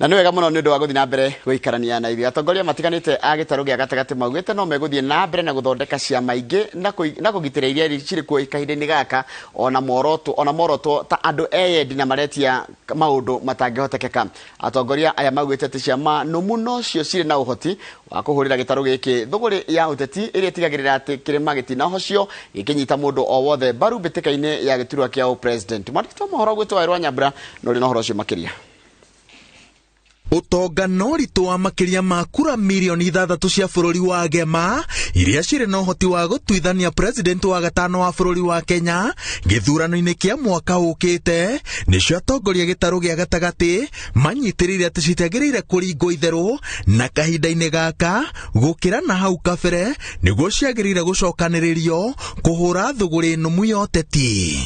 Na nĩ wega mũno nĩ ũndũ wa gũthiĩ na mbere gũikarania na ithuĩ. Atongoria matiganĩte a gĩtarũ gĩa gatagatĩ maugĩte no megũthiĩ na mbere na gũthondeka ciama ingĩ na kũgitĩra iria cirĩ kuo kahinda-inĩ gaka ona morotwo ta andũ eyendi na maretia maũndũ matangĩhotekeka. Atongoria aya maugĩte atĩ ciama nũmu nocio cirĩ na ũhoti wa kũhũrĩra gĩtarũ gĩkĩ thũgũrĩ ya ũteti ĩrĩa ĩtigagĩrĩra atĩ kĩrĩma gĩtinahocio gĩkĩnyita mũndũ o wothe mbaru mbĩtĩka-inĩ ya gĩturwa kĩa president. Mwandĩki wa mohoro gwĩtwo Wairũ wa Nyambura no rĩ na ũhoro ũcio makĩria. Utonga no ritu wa makiria ma kura milioni 6 cia bũrũri wa Gema iria cirĩ na ũhoti wa gũtuithania president wa gatano wa bũrũri wa Kenya gĩthurano-inĩ kĩa mwaka ũkĩte nĩcio atongoria gĩtarũ gĩa gatagatĩ manyitĩrĩire atĩ citiagĩrĩire kũringwo itherũ na kahinda-inĩ gaka gũkĩra na hau kabere nĩguo ciagĩrĩire gũcokanĩrĩrio kũhũra thũgũrĩ nũmu ya ũteti.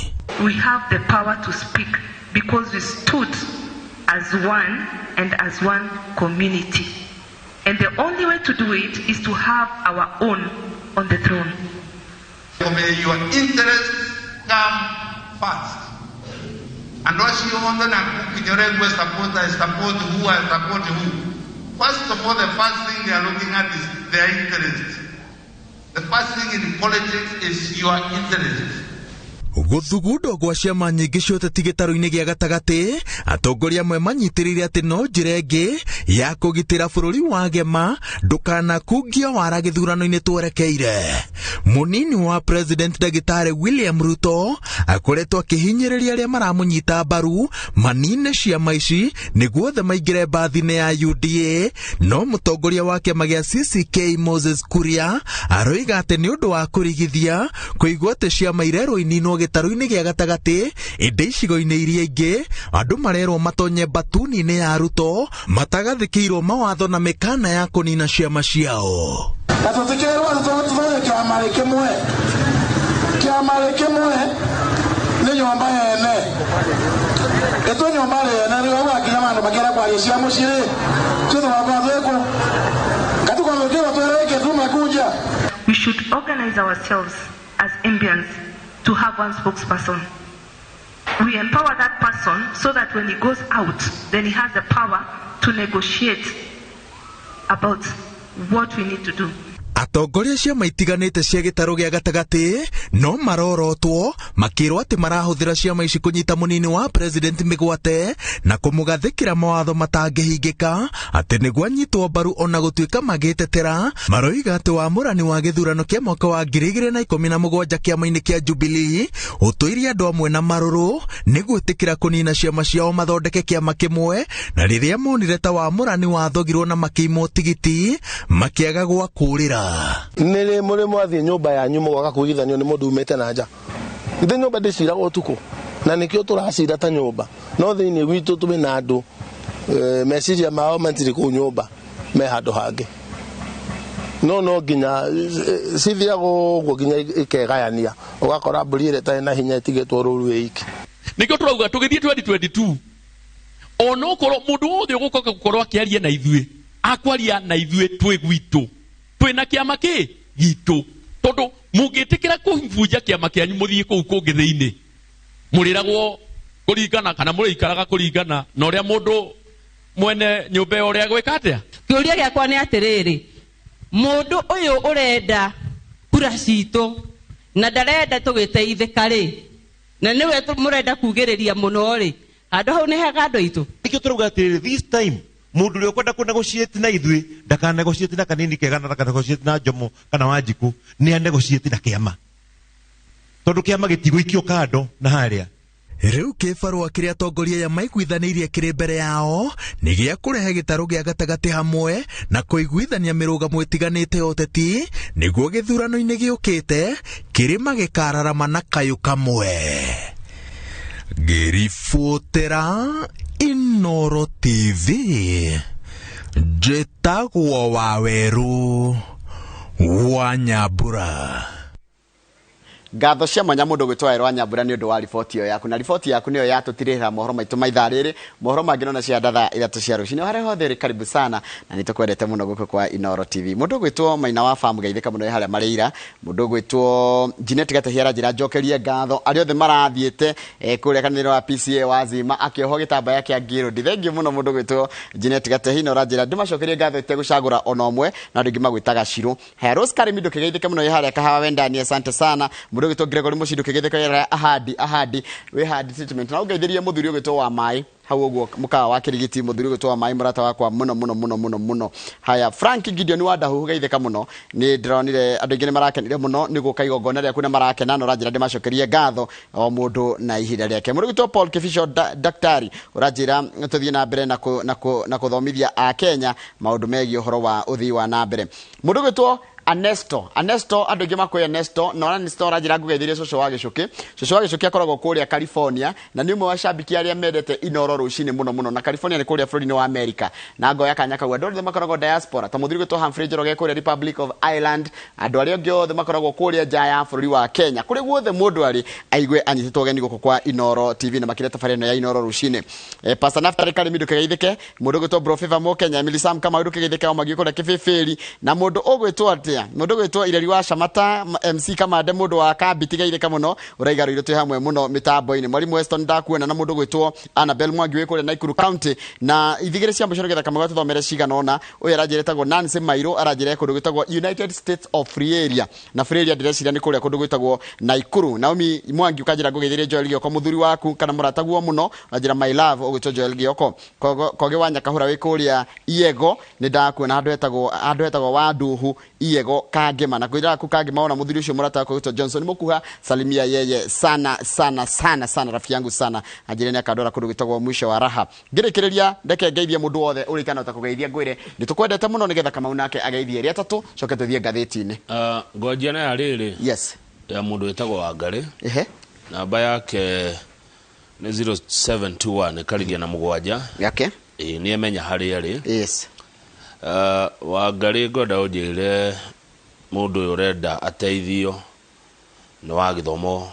We have the power to speak because we stood as one and as one community. And the only way to do it is to have our own on the throne. May your interests come first. And what you want to support who and support who. First of all, the first thing they are looking at is their interests. The first thing in politics is your interests. Gũthugundwo gwa ciama nyingĩ cia ũteti gĩtarũ-inĩ gĩa gatagatĩ atongoria amwe manyitĩrĩire atĩ no njĩra ĩngĩ ya kũgitĩra bũrũri wa Gema ndũkanakungio wara gĩthurano-inĩ twerekeire. Mũnini wa president Ndagĩtarĩ William Ruto akoretwo akĩhinyĩrĩria arĩa maramũnyita mbaru manine ciama ici nĩguo othe maingĩre mbathi-inĩ ya UDA, no mũtongoria wa kĩama gĩa CCK Moses Kuria aroiga atĩ nĩ ũndũ wa kũrigithia kũigua atĩ ciama irerwo ininwo gĩtarũ-inĩ gĩa gatagatĩ ĩndĩ icigo-inĩ iria ingĩ andũ marerwo matonye batuni-inĩ ya Ruto matagathĩkĩirwo mawatho na mĩkana ya kũnina ciama ciao. Na tũtikĩrwo tũtũtũtũtũ kĩama kĩmwe nĩ nyũmba yene ĩtũ nyũmba yene nĩguo gwakinya andũ makĩra kwaria cia mũciĩ tũtũ wakwatwĩkũ ngatukwamĩkĩrwo twĩrĩke tumakunja. We should organize ourselves as Indians to have one spokesperson. We empower that person so that when he goes out, then he has the power to negotiate about what we need to do. Atongoria ciama itiganĩte cia gĩtarũ gĩa gatagatĩ no marorotwo makĩrwo atĩ marahũthĩra ciama ici kũnyita mũnini wa president mĩgwate na kũmũgathĩkĩra mawatho matangĩhingĩka atĩ nĩguo anyitwo mbaru ona gũtuĩka magĩtetera. Maroiga atĩ wamũrani wa gĩthurano kĩa mwaka wa 2017 kĩama-inĩ kĩa Jubilee ũtũirie andũ amwe na marũrũ nĩ gwĩtĩkĩra kũnina ciama ciao mathondeke kĩama kĩmwe, na rĩrĩa monire ta wamũrani wathogirwo na makĩimwo tigiti makĩaga gwa kũrĩra. Nĩrĩ mũrĩ mwathiĩ nyũmba yanyu mũgoka kũigithanio nĩ mũndũ umĩte na nja. Ithe nyũmba ndĩciragwo ũtukũ na nĩkĩo tũracira ta nyũmba, no thĩinĩ witũ tũrĩ na andũ meciria mao matirĩ kũu nyũmba me handũ hangĩ. No nginya cithiagwo ũguo nginya ikegayania ũgakora mbũri ĩrĩa ĩtarĩ na hinya ĩtigĩtwo rũru ĩiki. Nĩkĩo tũrauga tũgĩthiĩ 2022 ona ũkorwo mũndũ wothe ũgũkoka gũkorwo akĩaria na ithuĩ akwaria na ithuĩ twĩ gwitũ twĩna kĩama kĩ gitũ, tondũ mũngĩtĩkĩra kũbunja kĩama kĩanyu mũthiĩ kũu kũngĩ thĩinĩ mũrĩragwo kũringana kana mũrĩikaraga kũringana na ũrĩa mũndũ mwene nyũmba ũrĩa gwĩka atĩa. Kĩũria gĩakwa nĩ atĩrĩrĩ, mũndũ ũyũ ũrenda kura citũ na ndarenda tũgĩteithĩka rĩ, na nĩwe mũrenda kugĩrĩria mũno rĩ, handũ hau nĩ hega andũ aitũ. Nĩkĩo tũrauga atĩrĩrĩ, this time mundu uri ukwenda kunegotiate na ithui ndakanegotiate na kanini kega na ndakanegotiate na Jomo kana Wanjiku, ni anegotiate na kiama, tondu kiama gitigũikio kando na haria. Rĩu kĩbarũa kĩrĩa atongoria ya maiguithanĩirie kĩrĩ mbere yao nĩ gĩa kũrehe gĩtarũ gĩa gatagatĩ hamwe na kũiguithania mĩrũgamo ĩtiganĩte ya ũteti nĩguo gĩthurano-inĩ gĩũkĩte kĩrĩma gĩkararama na kayũ kamwe. Ngĩribotera Inooro TV, njĩtagwo Waweru wa Nyambura. ngatho cia mwanya mundu gwitwa Rwa Nyambura ni undu wa riboti yo yaku na riboti yaku niyo yatutirira mohoro maitu maitha riri mohoro mangi nona cia ndatha 3 cia rucini hare hothe ri karibu sana na nitukwendete muno guku kwa Inoro TV mundu gwitwo Maina wa Farm geithika muno haria marira mundu gwitwo Janet Gatahia njira njokerie ngatho ari othe marathiete kuria kaniro wa PCA wazima akioho gitambaya kia ngiro ndithengi muno mundu gwitwo Janet Gatahia no ranjira ndimacokerie ngatho itegucagura ona omwe na ndingi magwitaga Shiro Heros Karimindo kigeithika muno haria kahawa wendani asante sana mundu gwitwo Gregory Mushindo kigeithika ya ahadi we had treatment na ugeithirie muthuri gwitwo wa mai hau uguo mukawa wa kirigiti muthuri gwitwo wa mai murata wakwa muno haya Frank Gideon wa Dahu geithika muno ni ndironire andu ingine marakenire muno ni guka igongona ria kuna marakena no ranjira ndimacokerie ngatho o mundu na ihinda riake mundu gwitwo Paul Kifisho daktari uranjira tuthie na mbere na kuthomithia a Kenya maundu megi uhoro wa uthii wa na mbere mundu gwitwo Anesto andu ingi makoya Anesto no Anesto ranjira ngugeithirie coco wa gicuki akoragwo kuria California na ni umwe wa shabiki aria mendete Inoro rucini muno na California ni kuria bururi wa America na ngoya kanya kagwa andu othe makoragwo diaspora ta muthuri gwitwo Humphrey Njoroge kuria Republic of Ireland andu aria onge othe makoragwo kuria nja ya bururi wa Kenya kuri guothe mundu ari aigwe anyititwo geni guku kwa Inoro TV na makireta fareno ya Inoro rucini Pastor Naftali Karimindo kigeithike mundu gwitwo Bro Favor mo Kenya Emily Sam kama ndu kigeithike o magikuria kififiri na mundu ogwitwo atia mundu gwitwo Ireri wa Shamata MC kama de mundu wa Kabiti geithika muno uraigaruire twi hamwe muno mitambo-ini mwalimu Weston ndakuona na mundu gwitwo Annabel Mwangi wikure Naikuru County na ithigire cia mucoro getha kama gwathomere ciganona uyu aranjiretagwo Nancy Mairo aranjire kundu gwitagwo United States of Free Area na Free Area ndĩreciria ni kuria kundu gwitagwo Naikuru Naomi Mwangi ukanjira ngugeithirie Joel Gioko muthuri waku kana murataguo muno anjira my love ugwitwo Joel Gioko koge wanya kahura wikuria Iego ni ndakuona andu etagwo Wanduhu Iego Kagema na kwira ku Kagema ona muthuri ucio murata wako gwitwo Johnson mukuha salimia yeye sana rafiki yangu sana anjire ni akadora kundu gwitagwo mwisho wa raha ngirikireria ndeke ngeithie mundu wothe uri kana utakugeithia ngwire nitukwendete muno nigetha kama unake ageithie ria tatu coke tuthie ngatheti-ini ngojia na riri yes ya mundu wetagwo Wangari namba yake ni 0721 karigia na mugwanja yake ni emenya hari ari yes Wangari ngoda ujire mundu urenda ateithio no wa githomo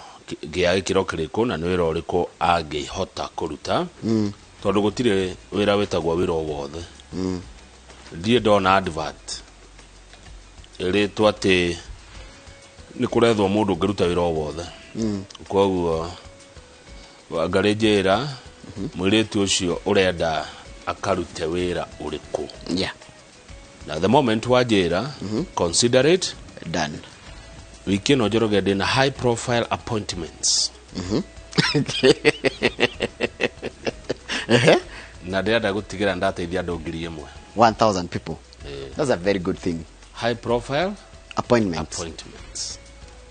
gia gikiro kiriko na ni wira uriko angihota kuruta tondu gutire wira wetagwo wira wothe ndie ndona advert iritwo ati ni kurethwo mundu ngiruta wira wothe koguo Wangari njira mwiritu ucio urenda akarute wira uriku na the moment wajira consider it done wiki no Njoroge ndi na high profile appointments na ndenda gutigira ndateithia andu 1000 people that's a very good thing high profile appointments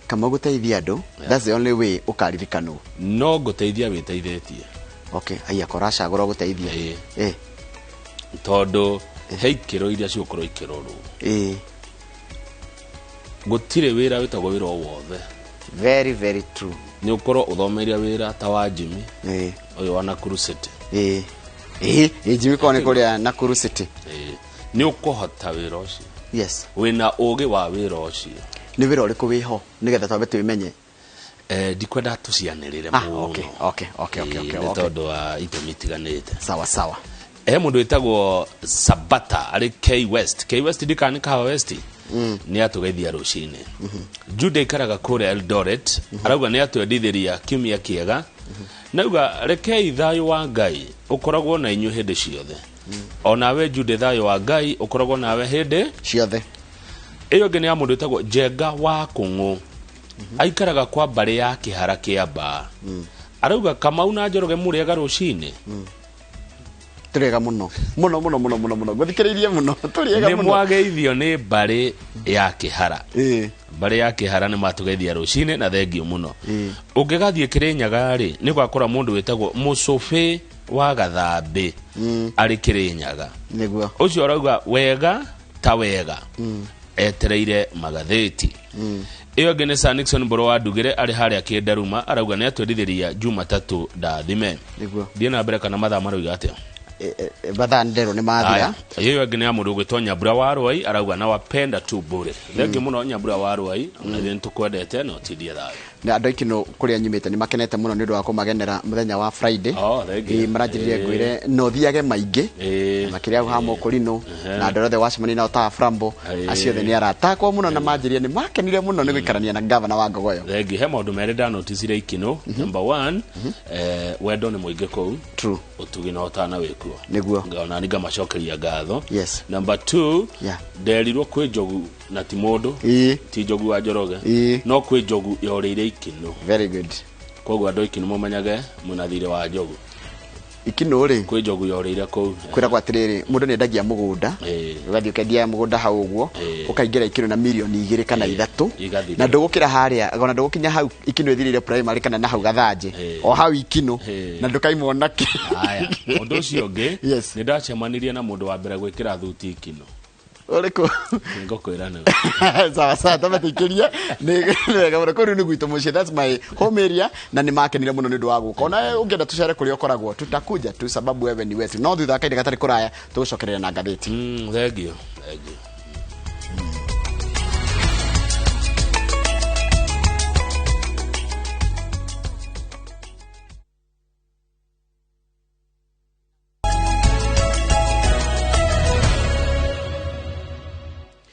kama guteithia andu that's the only way ukaririkano no guteithia witeithĩtie okay aya korasha goro guteithia tondu heikiro iria ciukorwo ikirorwo gutire wira wetagwo wira wothe very true ni ukorwo uthomeria wira ta wa Jimmy uyu wa Nakuru City Jimmy kone kuria Nakuru City ni ukohota wira ucio yes wina ugi wa wira ucio ni wira uriku wiho nigetha twambe tuimenye ndikwenda tucianirire muno okay tondu wa itemi tiganite sawa mundu wetagwo Sabata ari K West ndikani Kahawa West ni atugeithia rucini Jude karaga kure Eldoret arauga ni atwendithiria kiumia kiega nauga rekei thayo wa Ngai ukoragwo na inyu hindi ciothe ona we Jude thayo wa Ngai ukoragwo nawe hindi ciothe iyo ngene ya mundu wetagwo Jenga wa Kũng'ũ aikaraga kwa mbari ya Kĩhara Kĩamba arauga Kamau na Njoroge muriega rucini turega muno guthikiririe muno turiega muno ni mwageithio ni mbari ya Kĩhara mbari ya Kĩhara ni matugeithia rucini na thengio muno ungigathie Kirinyaga ri ni gwakora mundu wetagwo Mucobe wa Gathambi ari Kirinyaga niguo ucio arauga wega ta wega etereire magatheti iyo ngene sa Nixon Mboro wa Ndugire ari haria Kindaruma arauga ni atwendithiria Jumatatu ndathime niguo ndie na mbere kana mathaa maroiga atia bathandero ni mathira iyo ngene ya mundu gwitwo Nyambura wa Rwai arauga na wapenda tu bure thengio muno Nyambura wa Rwai na thie tukwendete no tidie thayo na andå aikino kå nyumä te nä makenete må no nä å ndå wa kå magenera må thenya wa Friday maranjä ngwire no thiage maingä makä rä hamo kå rino na andå othe wacemani nao ta Frambo acio othe nä aratakwo må no na manjä nä makenire må no nä gå ikarania na gavana wa Ngogoyo. Thengi he maå ndå merä ndanoticire ikino. Number one, wendo nä må ingä kå u å tugi na otana wä kuo niguo ngona nä ngamacokeria ngatho. Yes. Number two, nderirwo kwä njogu na ti må ndå ti njogu wa Njoroge no kwä njogu yorä ire ikino. Very good. Koguo andå ikino må menyage må nathire wa njogu ikino rä kwä njogu yorä ire kå u kwä ragwo atä rä rä må ndå nä endagia må gå nda å gathiä å kendia må gå nda hau å guo å kaingä ra ikino na mirioni 2 kana 3 na ndå gå kä ra harä ona ndå gå kinya hau ikino ithirä ire primary kana na hau gathanjä o hau ikino na ndå kaimona kä aya å ndå å cio ngä nä ndacemanirie na må ndå wa mbere gwä kä ra thuti ikino Oreko ngokwira na sawa sawa tamathikĩria nĩ wega mũno kũrĩ nĩ gwitũ mũciĩ. That's my home area na nĩ makenire mũno nĩ ũndũ wa gũka ona ũngĩenda tũcere kũrĩa ũkoragwo tutakuja tu sababu wewe ni wetu no thutha kainde gatarĩ kũraya tũgũcokerera na ngathĩti. Thank you.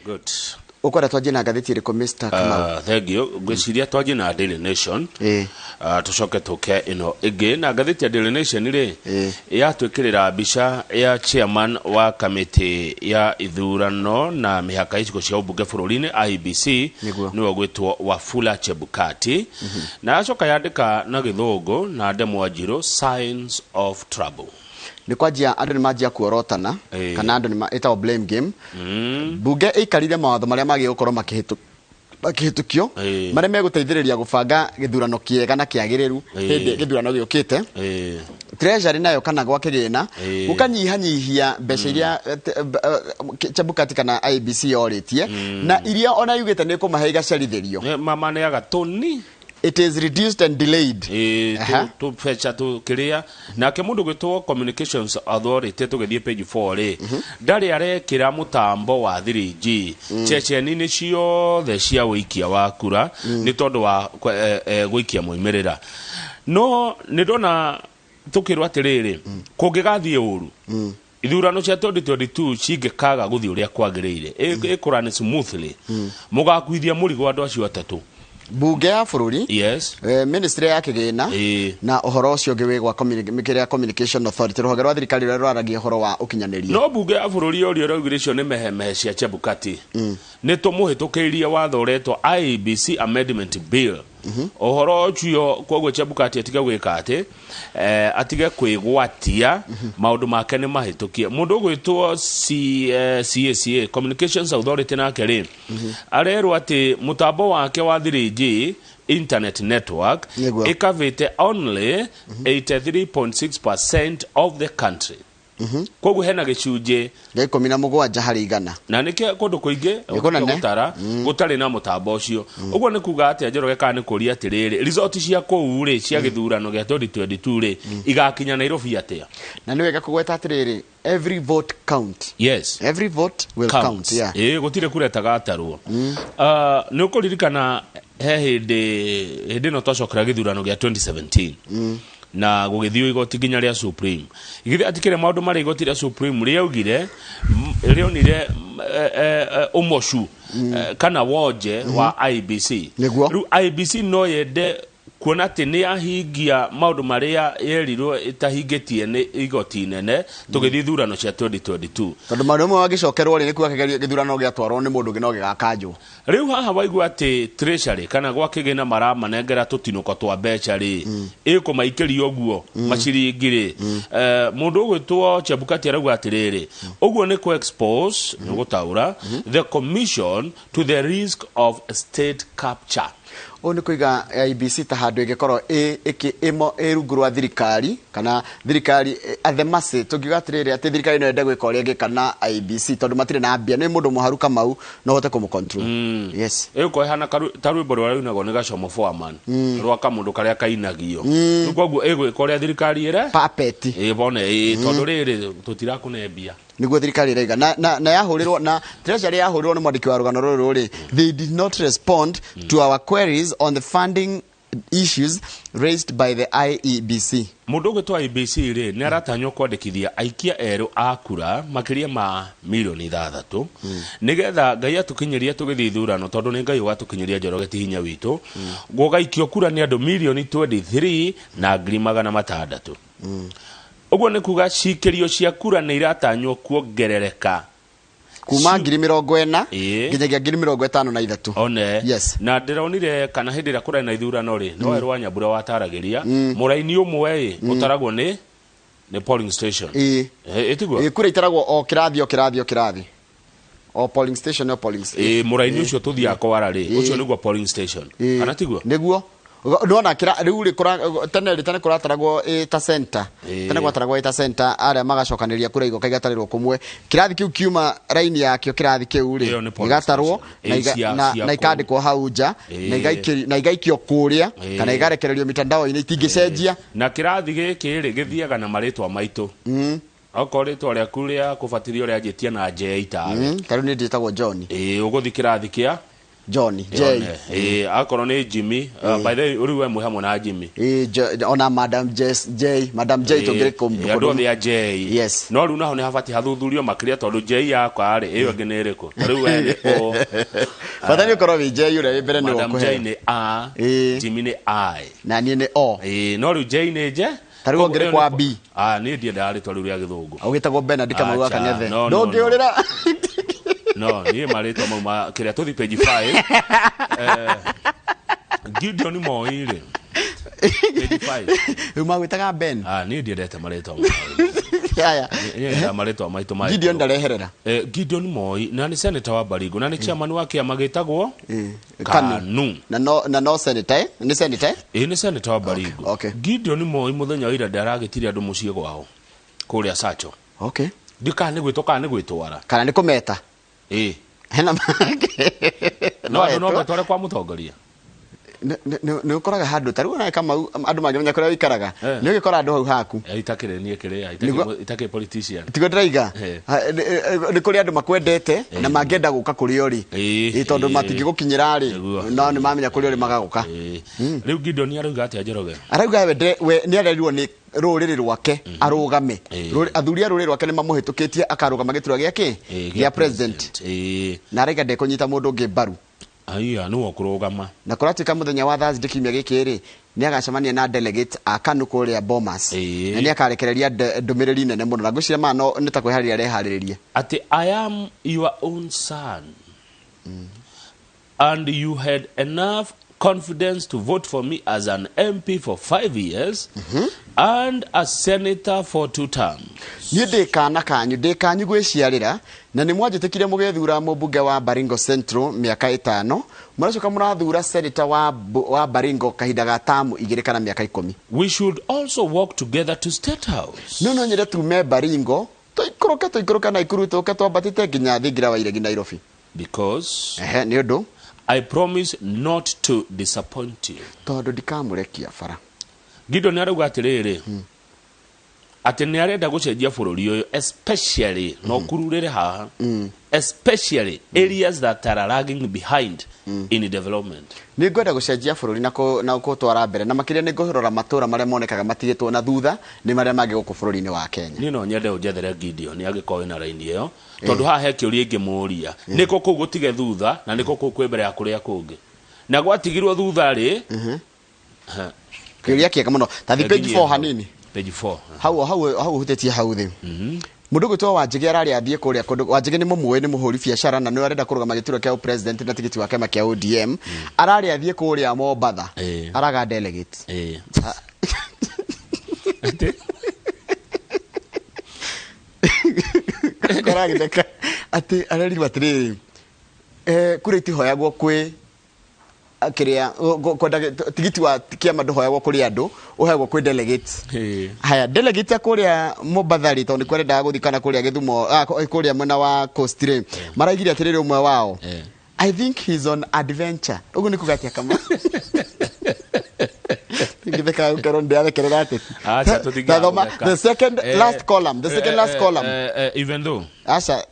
Good. Ukwenda twaje na ngathĩti ĩrĩkũ Mr. Kamau? Thank you. Ngwĩciria twaje na Daily Nation. Tucoke tuke ino ĩngĩ na ngathĩti ya Daily Nation rĩ yatwĩkĩrĩra mbica ya chairman wa kamĩtĩ ya ithurano na mĩhaka icigo cia ũmbunge bũrũri-inĩ IEBC nĩwe gwĩtwo Wafula Chebukati na acoka yandĩka na gĩthũngũ na ndemwa njirũ signs of trouble. Nĩ kwanjia andũ nĩ manjia kuorotana kana andũ nĩ ĩtagwo blame game. Bunge ĩikarire mawatho marĩa magĩrĩire gũkorwo makĩhĩtũkio marĩa megũteithĩrĩria gũbanga gĩthurano kĩega na kĩagĩrĩru hĩndĩ gĩthurano gĩũkĩte. Treasury nayo kana gwa kĩgĩna gũkanyihanyihia mbeca iria Chebukati kana IEBC yorĩtie na iria ona yugĩte nĩ kũmahe igacerithĩrio mamaneaga toni. It is reduced and delayed. To fecha to clear na ke mundu gwitwo communications authority tugethie page 4 ndari arekira mutambo wa 3G checheni ni ciothe cia wikia wa kura ni tondu wa gwikia moimerera no ni ndona tukirwa atiriri kungigathie uru ithurano cia 2022 cingikaga guthi uria kwagiriire ikurane smoothly mugakuithia murigo andu acio atatu bunge ya bũrũri ministry ya kĩgĩna na ũhoro ũcio ũngĩ wĩ gwa communication authority rũhonge rwa thirikari rũrĩa rwaragia ũhoro wa ũkinyanĩria. No bunge ya bũrũri ũrĩa ũraugire icio nĩ mehemehe cia Chebukati nĩ tũmũhĩtũkĩirie watho ũretwo IEBC amendment bill ũhoro ũcio koguo Chebukati atige gwĩka atĩ atige kwĩgwatia maũndũ make nĩ mahĩtũkie mũndũ ũgwĩtwo CACA communications authority nake rĩ arerwo atĩ mũtambo wake wa 3G internet network ikavite only 83.6% of the country. Koguo hena gicunje gä 17 harĩ igana na nĩkĩo kũndũ kũingĩ gũtara gũtarĩ na mũtambo ũcio ũguo nĩ kuga atĩ Njoroge kana nĩ kũria atĩrĩrĩ result cia kũu rĩ cia gĩthurano gĩa 2022 rĩ igakinya Nairobi atĩa na nĩ wega kũgweta atĩrĩrĩ every vote count. Yes, every vote will count. Gũtirĩ kuretaga atarwo nĩ ũkũririkana he hĩndĩ no twacokera gĩthurano gĩa 2017 na gũgĩthio igoti nginya rĩa Supreme igithe atikire maũndũ marĩ igoti rĩa Supreme rĩaugire rĩonire ũmoshu kana wonje wa IEBC rĩu IEBC no yende kuona atĩ nĩ ahingia maũndũ marĩa yerirwo ĩtahingĩtie nĩ igoti nene tũgĩthiĩ thurano cia 2022 tondũ maũndũ mamwe wagĩcokerwo rĩ nĩ kuga gĩthurano gĩatwarwo nĩ mũndũ ũngĩ no gĩgakanjwo rĩu haha waigua atĩ treasury kana gwa kĩgĩna maramanengera tũtinũko twa mbeca rĩ ĩkũmaikĩria ũguo maciringi rĩ mũndũ ũgwĩtwo Chebukati arauga atĩrĩrĩ ũguo nĩ kũ expose nĩ gũtaũra the commission to the risk of state capture. O nĩ kũiga IEBC ta handũ ĩngĩkorwo ĩrungu rwa thirikari kana thirikari athemase tũngiuga atĩrĩrĩ atĩ thirikari no ende gwĩka ũrĩa ĩngĩka na IEBC tondũ matirĩ na mbia nĩ mũndũ mũharu Kamau no hote kũmũcontrol. Yes, ĩko ihana ta rwĩmbo rũrĩa runagwo nĩ Gacomo Foreman rwa kamũndũ karĩa kainagio rĩu koguo ĩgwĩka ũrĩa thirikari ĩre puppet bone tondũ rĩrĩ tũtirakũne mbia niguo thirikari ĩraiga na yahũrĩrwo na treasury yahũrĩrwo nĩ mwandĩki wa rũgano rũrũ rĩ they did not respond to our queries on the funding issues raised by the IEBC. Mundu gwitwa IBC ri ni aratanywo kwandikithia aikia eru a kura makiria ma milioni 6 nigetha Ngai atukinyiria tugithii ithurano tondu ni Ngai watukinyiria Njoroge ti hinya witu gugaikio kura ni andu milioni 23 na 600,000. Uguo ni kuga cikirio cia kura ni iratanywo kuongerereka kuma 40,000 nginyagia 53,000. One yes. Na ndironire kana hindi ria kura na ithurano ri no erwa Nyambura wataragiria muraini umwe utaragwo ni polling station itigwo kura itaragwo o kirathi o polling station muraini ucio tuthia kwara ri ucio niguo polling station kana tigwo niguo ndona riu ri tene kurataragwo ta center tene kwataragwo ta center aria magacokaniria kura igo kaigatarirwo kumwe kirathi kiu kiuma raini yakio kirathi kiu ri igatarwo na ikandikwo hauja na igaikio kuria kana igarekererio mitandao-ini itingicenjia na kirathi giki ri githiaga na maritwa maitu akoritwo ria kuria kubatirio ria jitia na J8 tariu ni nditagwo John uguthi kirathi kia John J akoro ni Jimmy by the way uriwe mwe hamwe na Jimmy ona Madam J tongere kumbuka ndo ya J yes no riu naho ni habati hathuthurio makiria tondu J yakwa ri iyo ngene iriku riu we o bathani ukoro wi J ure mbere ni Madam J ni A Jimmy ni I na ni O no riu J ni J tariu ngere kwa B ni ndie ndari twa riu ria githungu ugitagwo Bernard Kamau Kangethe ndo ngiurira no ni marito mauma kiria tuthi page 5 Gideon Moire page 5 umagwitaga Ben ni ndiendete marito haya marito maito mai Gideon ndareherera Gideon Moi na ni senator wa Baringo na ni chairman wa kiama gitagwo Kanu na no senator ni senator ni senator wa Baringo Gideon Moi muthenya wa ira ndaragitire andu mucie gwao kuria Sacho ndika ni gwitwara kana ni kumeta hena no tware kwa mutongoria ni ukoraga handu tariu na kama andu mangimenya kuria wikaraga ni ugikora andu hau haku itakire ni kiria itakire politician tigo draiga ni kuria andu makwendete na mangienda guka kuria uri tondu matingi gukinyira ri no ni mamenya kuria uri magaguka riu Gideon arauga atia Njoroge arauga we ni arerirwo ni ruriri rwake arũgame athuri ruriri rwake ni mamuhitukitie akarũgama giturwa giake gia president na rega ndekunyita mundu ngi mbaru aiya no kurũgama na kuratika muthenya wa Thursday kimya giki ri ni agacemania na delegate akanu kuria Bomas na ni akarekereria ndumiriri nene muno na ngwiciria mano ni ta kwihariria rehariririe ati I am your own son and you had enough confidence to vote for me as an MP for 5 years and a senator for 2 terms. Ni ndikana kanyu gwiciarira na ni mwanjitikire mugethura mubunge wa Baringo Central miaka 5 muracoka murathura senator wa Baringo kahinda ga tamu 2 kana miaka 10. We should also work together to state house. No nyire tume Baringo toikoroka na ikurutoke twabatite nginya thingira wa iregi Nairobi because ni undu I promise not to disappoint you. Tondu ndikamurekia bara. Gideon arauga atiriri ati ni arenda gucenjia bururi uyu especially no kururire haha especially areas that are lagging behind in development. Ni ngwenda gucenjia bururi na gutwara mbere na makiria ni nguhurora matura maria monekaga matigitwo na thutha ni maria magi guku bururi-ini wa Kenya. Ni no nyende unjethere Gideon agikowe na raini iyo tondu haha he kiuria ingimuria niko ku gutige thutha na niko ku kwe mbere ya kuria kungi na gwatigirwo thutha ri kiuria kiega muno ta thi page 4 hanini page 4 hau hutetie hau thi mundu gwitwo Wanjigi arari athie kuria kundu Wanjigi ni mumwe ni muhuri biashara na ni arenda kurugama gituro kia president na tigiti wa kema kia ODM arari athie kuria Mombatha araga delegate koragitheka ati arari watiriri kuri itihoyagwo kwi akiria kwenda tigiti wa kiama nduhoyagwo kuri andu uhegwo kwi delegate haya delegate kuria Mombatha ri tondu kwenda guthikana kuria Githumo kuria mwena wa Coast ri maraigiria atiriri umwe wao I think he's on adventure ugu nikugatia kama ngitheka ukero ndiarekerera ati acha the second last column even though Asha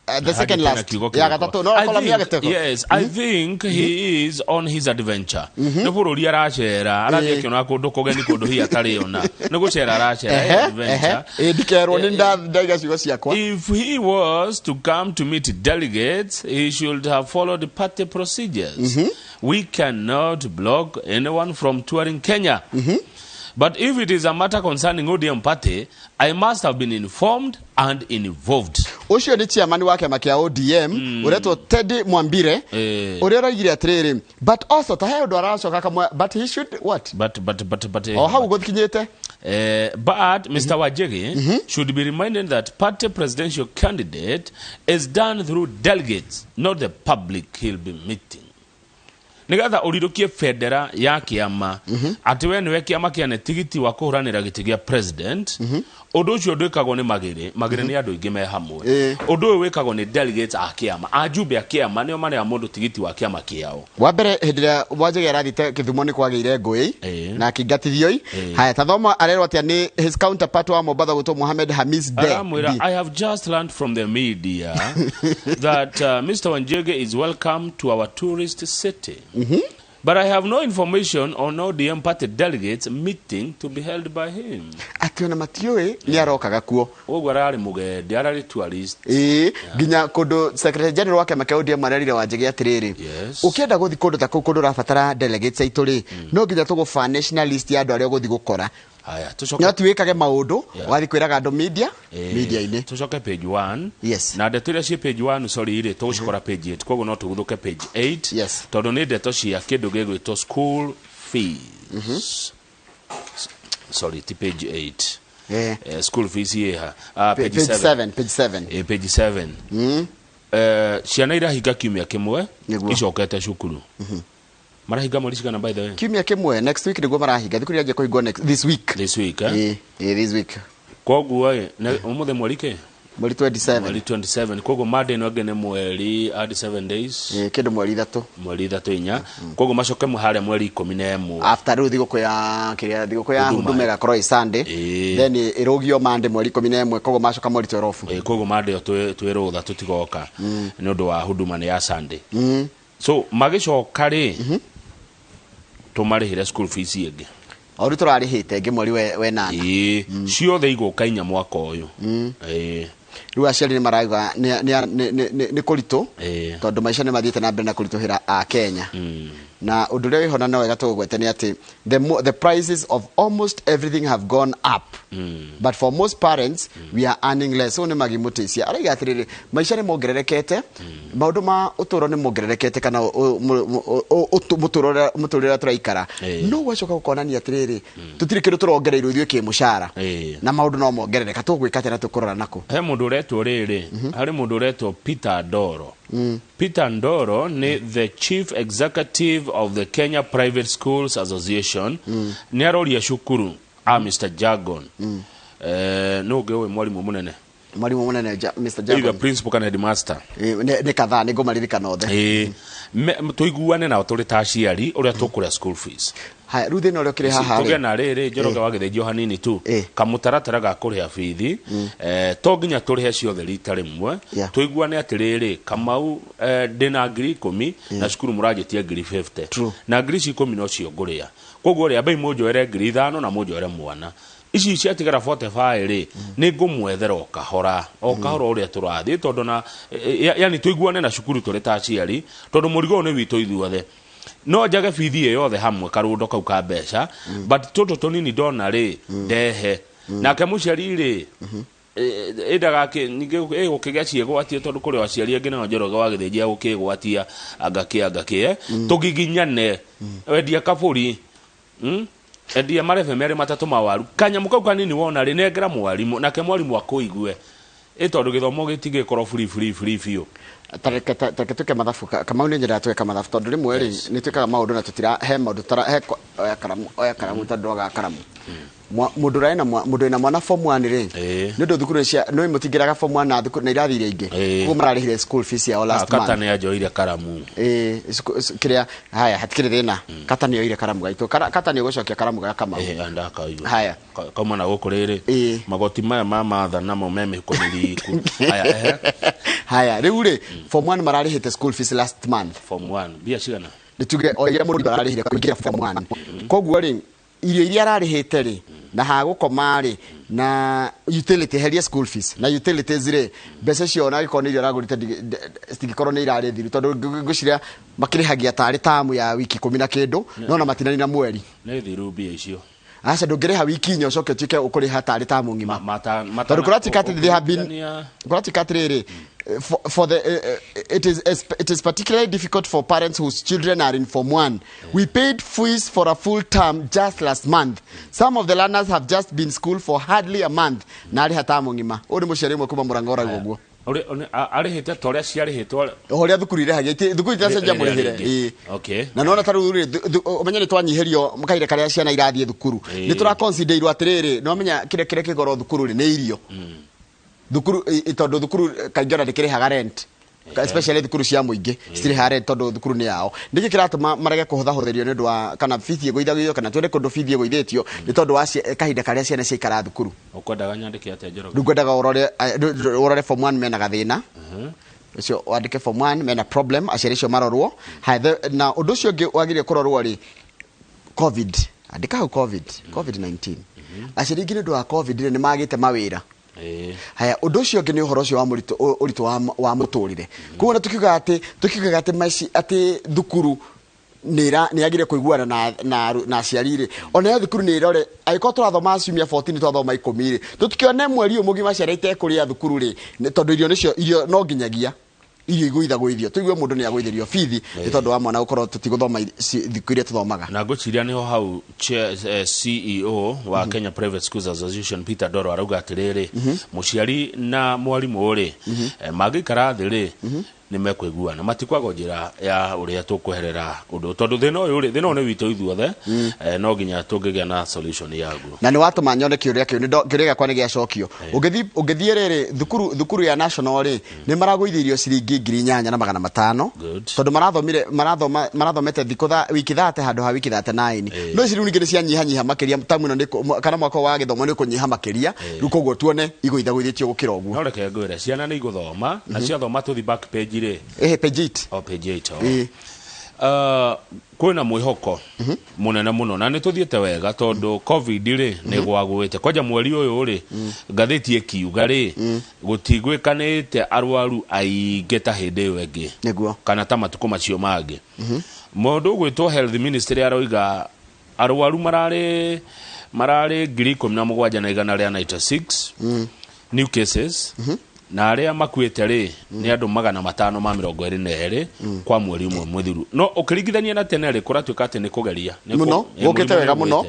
the second last ya gatatu no kolami ya gatatu. Yes, I think he is on his adventure. No bururi aracera arathie kiona kundu kugeni kundu hi atari ona no gucera aracera adventure. Dikero ni ndaiga cigo ciakwa. If he was to come to meet delegates, he should have followed the party procedures. We cannot block anyone from touring Kenya. But if it is a matter concerning ODM party, I must have been informed and involved. Ucio ni chairman wa kiama kia ODM uretwo Teddy Mwambire uria raigire atiriri but also ta he ndo aracoka kamwe but he should what But how guthikinyete but Mr. Wajegi should be reminded that party presidential candidate is done through delegates, not the public he'll be meeting. Nigatha urirukie federa ya kiama ati we niwe kiama kiane tigiti wa kuhuranira giti gia president undu ucio ndwikagwo ni magire ni andu ingi me hamwe undu uyu wikagwo ni delegates a kiama ajumbe a kiama nio mane ya mundu tigiti wa kiama kiao wa mbere hindira Wajegi arathite Kithumo ni kwageire ngui na kingatithio haya tathoma arero atia ni his counterpart wa Mombasa gutwo Mohamed Hamis De. I have just learned from the media that Mr. Wajegi is welcome to our tourist city. But I have no information on ODM party delegates meeting to be held by him. Akiona matiwe ni arokaga kuo. Ogwo arari mugende arari tourist. Ginya kundu secretary general wake make ODM ararire Wajegi atiriri. Ukienda guthi kundu ta kundu rafatara delegates aituri no ginya tugufa nationalist ya andu aria guthi gukora. Haya tucoke no tuwikage maundu wathi kwiraga andu media ine tucoke page 1 yes na ndeto iria ci page 1 sorry ire tugucikora page 8 koguo no tuguthuke page 8 yes tondu ni ndeto cia kindu gigwitwo school fees sorry ti page 8 school fees yeha page 7 page 7 ciana irahinga kiumia kimwe icokete cukuru marahinga mweri cigana by the way kiumia kimwe next week niguo marahinga thikuri yaje kuhingwo this week this week this week koguo umuthe mweri ke mweri 27 koguo Monday no ngene mweri add 7 days kindu mweri 3 inya koguo macoke muhare mweri 11 after ruthi gukuya huduma gakorwo Sunday then irugio Monday mweri 11 koguo macoka mweri 12 koguo Monday twirutha tutigoka ni undu wa huduma ni ya Sunday so magicoka ri tumarihire school fees ingi ori turarihite ngi mweri we nani ciothe iguka inya mwaka uyu riu aciari ni marauga ni kuritu tondu maisha ni mathiite na mbere na kurituhira a Kenya na undu ria wihona no wega tugwete ni ati the prices of almost everything have gone up but for most parents we are earning less so ni magimutisia araiga atiriri maisha ni mongererekete maundu ma uturo ni mongererekete kana muturira turaikara no gwacoka gukonania atiriri tutiri kindu turongereirwo ithuĩ ki mushara na maundu no mongerereka tugwika atĩa na tukurora nako he mundu uretwo riri hari mundu uretwo Peter Ndoro Peter Ndoro ni the chief executive of the Kenya Private Schools Association ni aroria cukuru Mr. Jagon no gewe mwalimu munene Mr. Jagon either principal kana headmaster ne kadhaa ni ngomaririkana othe tuiguane na turi ta aciari uria tukuria school fees haya ruthe no rokire haha tuge na riri njoroge wagithejio hanini tu kamutaratara ga kuria bithi to nginya turihe ciothe rita rimwe tuiguane atiriri Kamau ndina ngiri 10 na cukuru murajitie ngiri 50 na ngiri 10 no cio nguria koguo ria bei munjoere ngiri 5 na munjoere mwana ici ciatigara 45 ri ni ngumwethera okahora uria turathi tondu na yani tuiguane na cukuru turi ta aciari tondu murigo ni witu ithuothe no njage bithi yothe hamwe karundo kau ka mbeca but toto tonini ndona ri ndehe nake muciari ri edagake ninge gukigia ciegwatie tondu kuri aciari angi na njoroge wagithejia gukigwatia angake tugiginyane wendia kaburi endia marefe mere matatu mawaru kanya mukau kanini wona ri nengera mwarimu nake mwarimu akuigue tondu githomo gitige korwo free fio tareke tuke mathabu kama ni njira tuke mathabu tondu rimwe ri ni tukaga maundu na tutira he maundu tara he oya karamu tondu ga karamu mundu ina mwana form 1 ri ni ndu thukuru cia no imutingiraga form 1 na thukuru na irathire ingi kuo mararihire school fees ya last month kata ni ajoire karamu kiria haya hatikire thina kata ni oire karamu gaitu kata ni gucokia karamu ga kama anda kaigua haya kama na gukuriri magoti maya ma matha namo meme kumiriku haya riu ri form 1 mararihite school fees last month form 1 bia cigana nituge oire mundu mararihire kuingira form 1 koguo ri irio iria ararihite ri na hagukoma ri na utility heria school fees na utilities ri mbeca cio na gikoni irio aragurite sitigikorwo ni irari thiru tondu nguciria makirihagia tari tamu ya wiki 10 na kindu no na matinani na mweri ni thiru bia icio acha ndungiriha wiki inya ucoke tuike ukuriha tari tamu ngima tondu kuratikati they have been kuratikati riri for the it is particularly difficult for parents whose children are in form 1. We paid fees for a full term just last month. Some of the learners have just been school for hardly a month. Nari hatamu ngima uri muciari mwe kuma murangora guguo arihite toria ciarihitwo horia thukuru irehagia thukuru itacenjia murihire okay na nona taru ri umenya ni twanyiherio mukaire karia ciana irathie thukuru ni tura consider irwa atiriri no menya kire kigoro thukuru ni irio thukuru itondo thukuru kaingora ndikirihaga rent especially thukuru cia muingi citiriha rent tondu thukuru ni yao ndiki kiratuma marege kuhuthahutherio ni ndu wa kana fithi guithagio kana twende kundu fithi guithitio ni tondu wa kahinda karia ciana ciikara thukuru ukwendaga nyandike atia njoro ndukwendaga urore form 1 mena gathina ucio wandike form 1 mena problem aciari cio marorwo na undu ucio ngi wagirie kurorwo ri covid andika hu covid-19 aciari ngi ndu wa covid ni magite mawira haya undu ucio ngi ni uhoro ucio wa uritu wa muturire kuona tukiuga ati maici ati thukuru ni agire kuiguana na aciari ona yo thukuru ni irore aiko turathoma asumia 14 twathoma 10 tutikione mweri umugima ciarite kuria thukuru ri tondu irio nicio irio no nginyagia irio iguithagwithio tuigue mundu ni agwithirio fithi ni tondu wa mwana gukorwo tutiguthoma thikuru tuthomaga na nguciria niho hau CEO wa Kenya Private Schools Association Peter Doro arauga atiriri muciari na mwarimu uri magikara thiri ni mekwiguana matikwago njira ya uria tukuherera undu tondu thina uyu ri thina ni witu ithuothe no nginya tungigia na solution yaguo na ni watuma nyone kiuria kiu ngiria kwa ni giacokio ungithie riri thukuru ya national ri ni maraguithirio ciringi 8,500 tondu marathomete thikũ wiki 30 handu ha wiki 39 no ciru ngire cia nyiha makiria tamu no kana mwako wa githomo ni kunyiha makiria riu koguo tuone iguithagwithitio gukira uguo no reke ngwire ciana ni iguthoma na ciathoma tuthi back page ri page 8 kwina mwihoko munene muno na nituthiete wega tondu covid ri ni gwagwite kwaja mweri uyu ri ngathiti ekiuga ri gutigwikanite arwaru aingĩ ta hindi iyo ingi niguo kana ta matuko macio mangi mundu gwitwo health ministry aroiga arwaru marari 17,196 new cases na aria makuite ri ni andu 522 kwa mweri umwe mwithiru no ukiringithania na tene ri kuratuika ati ni kugeria muno gukite wega muno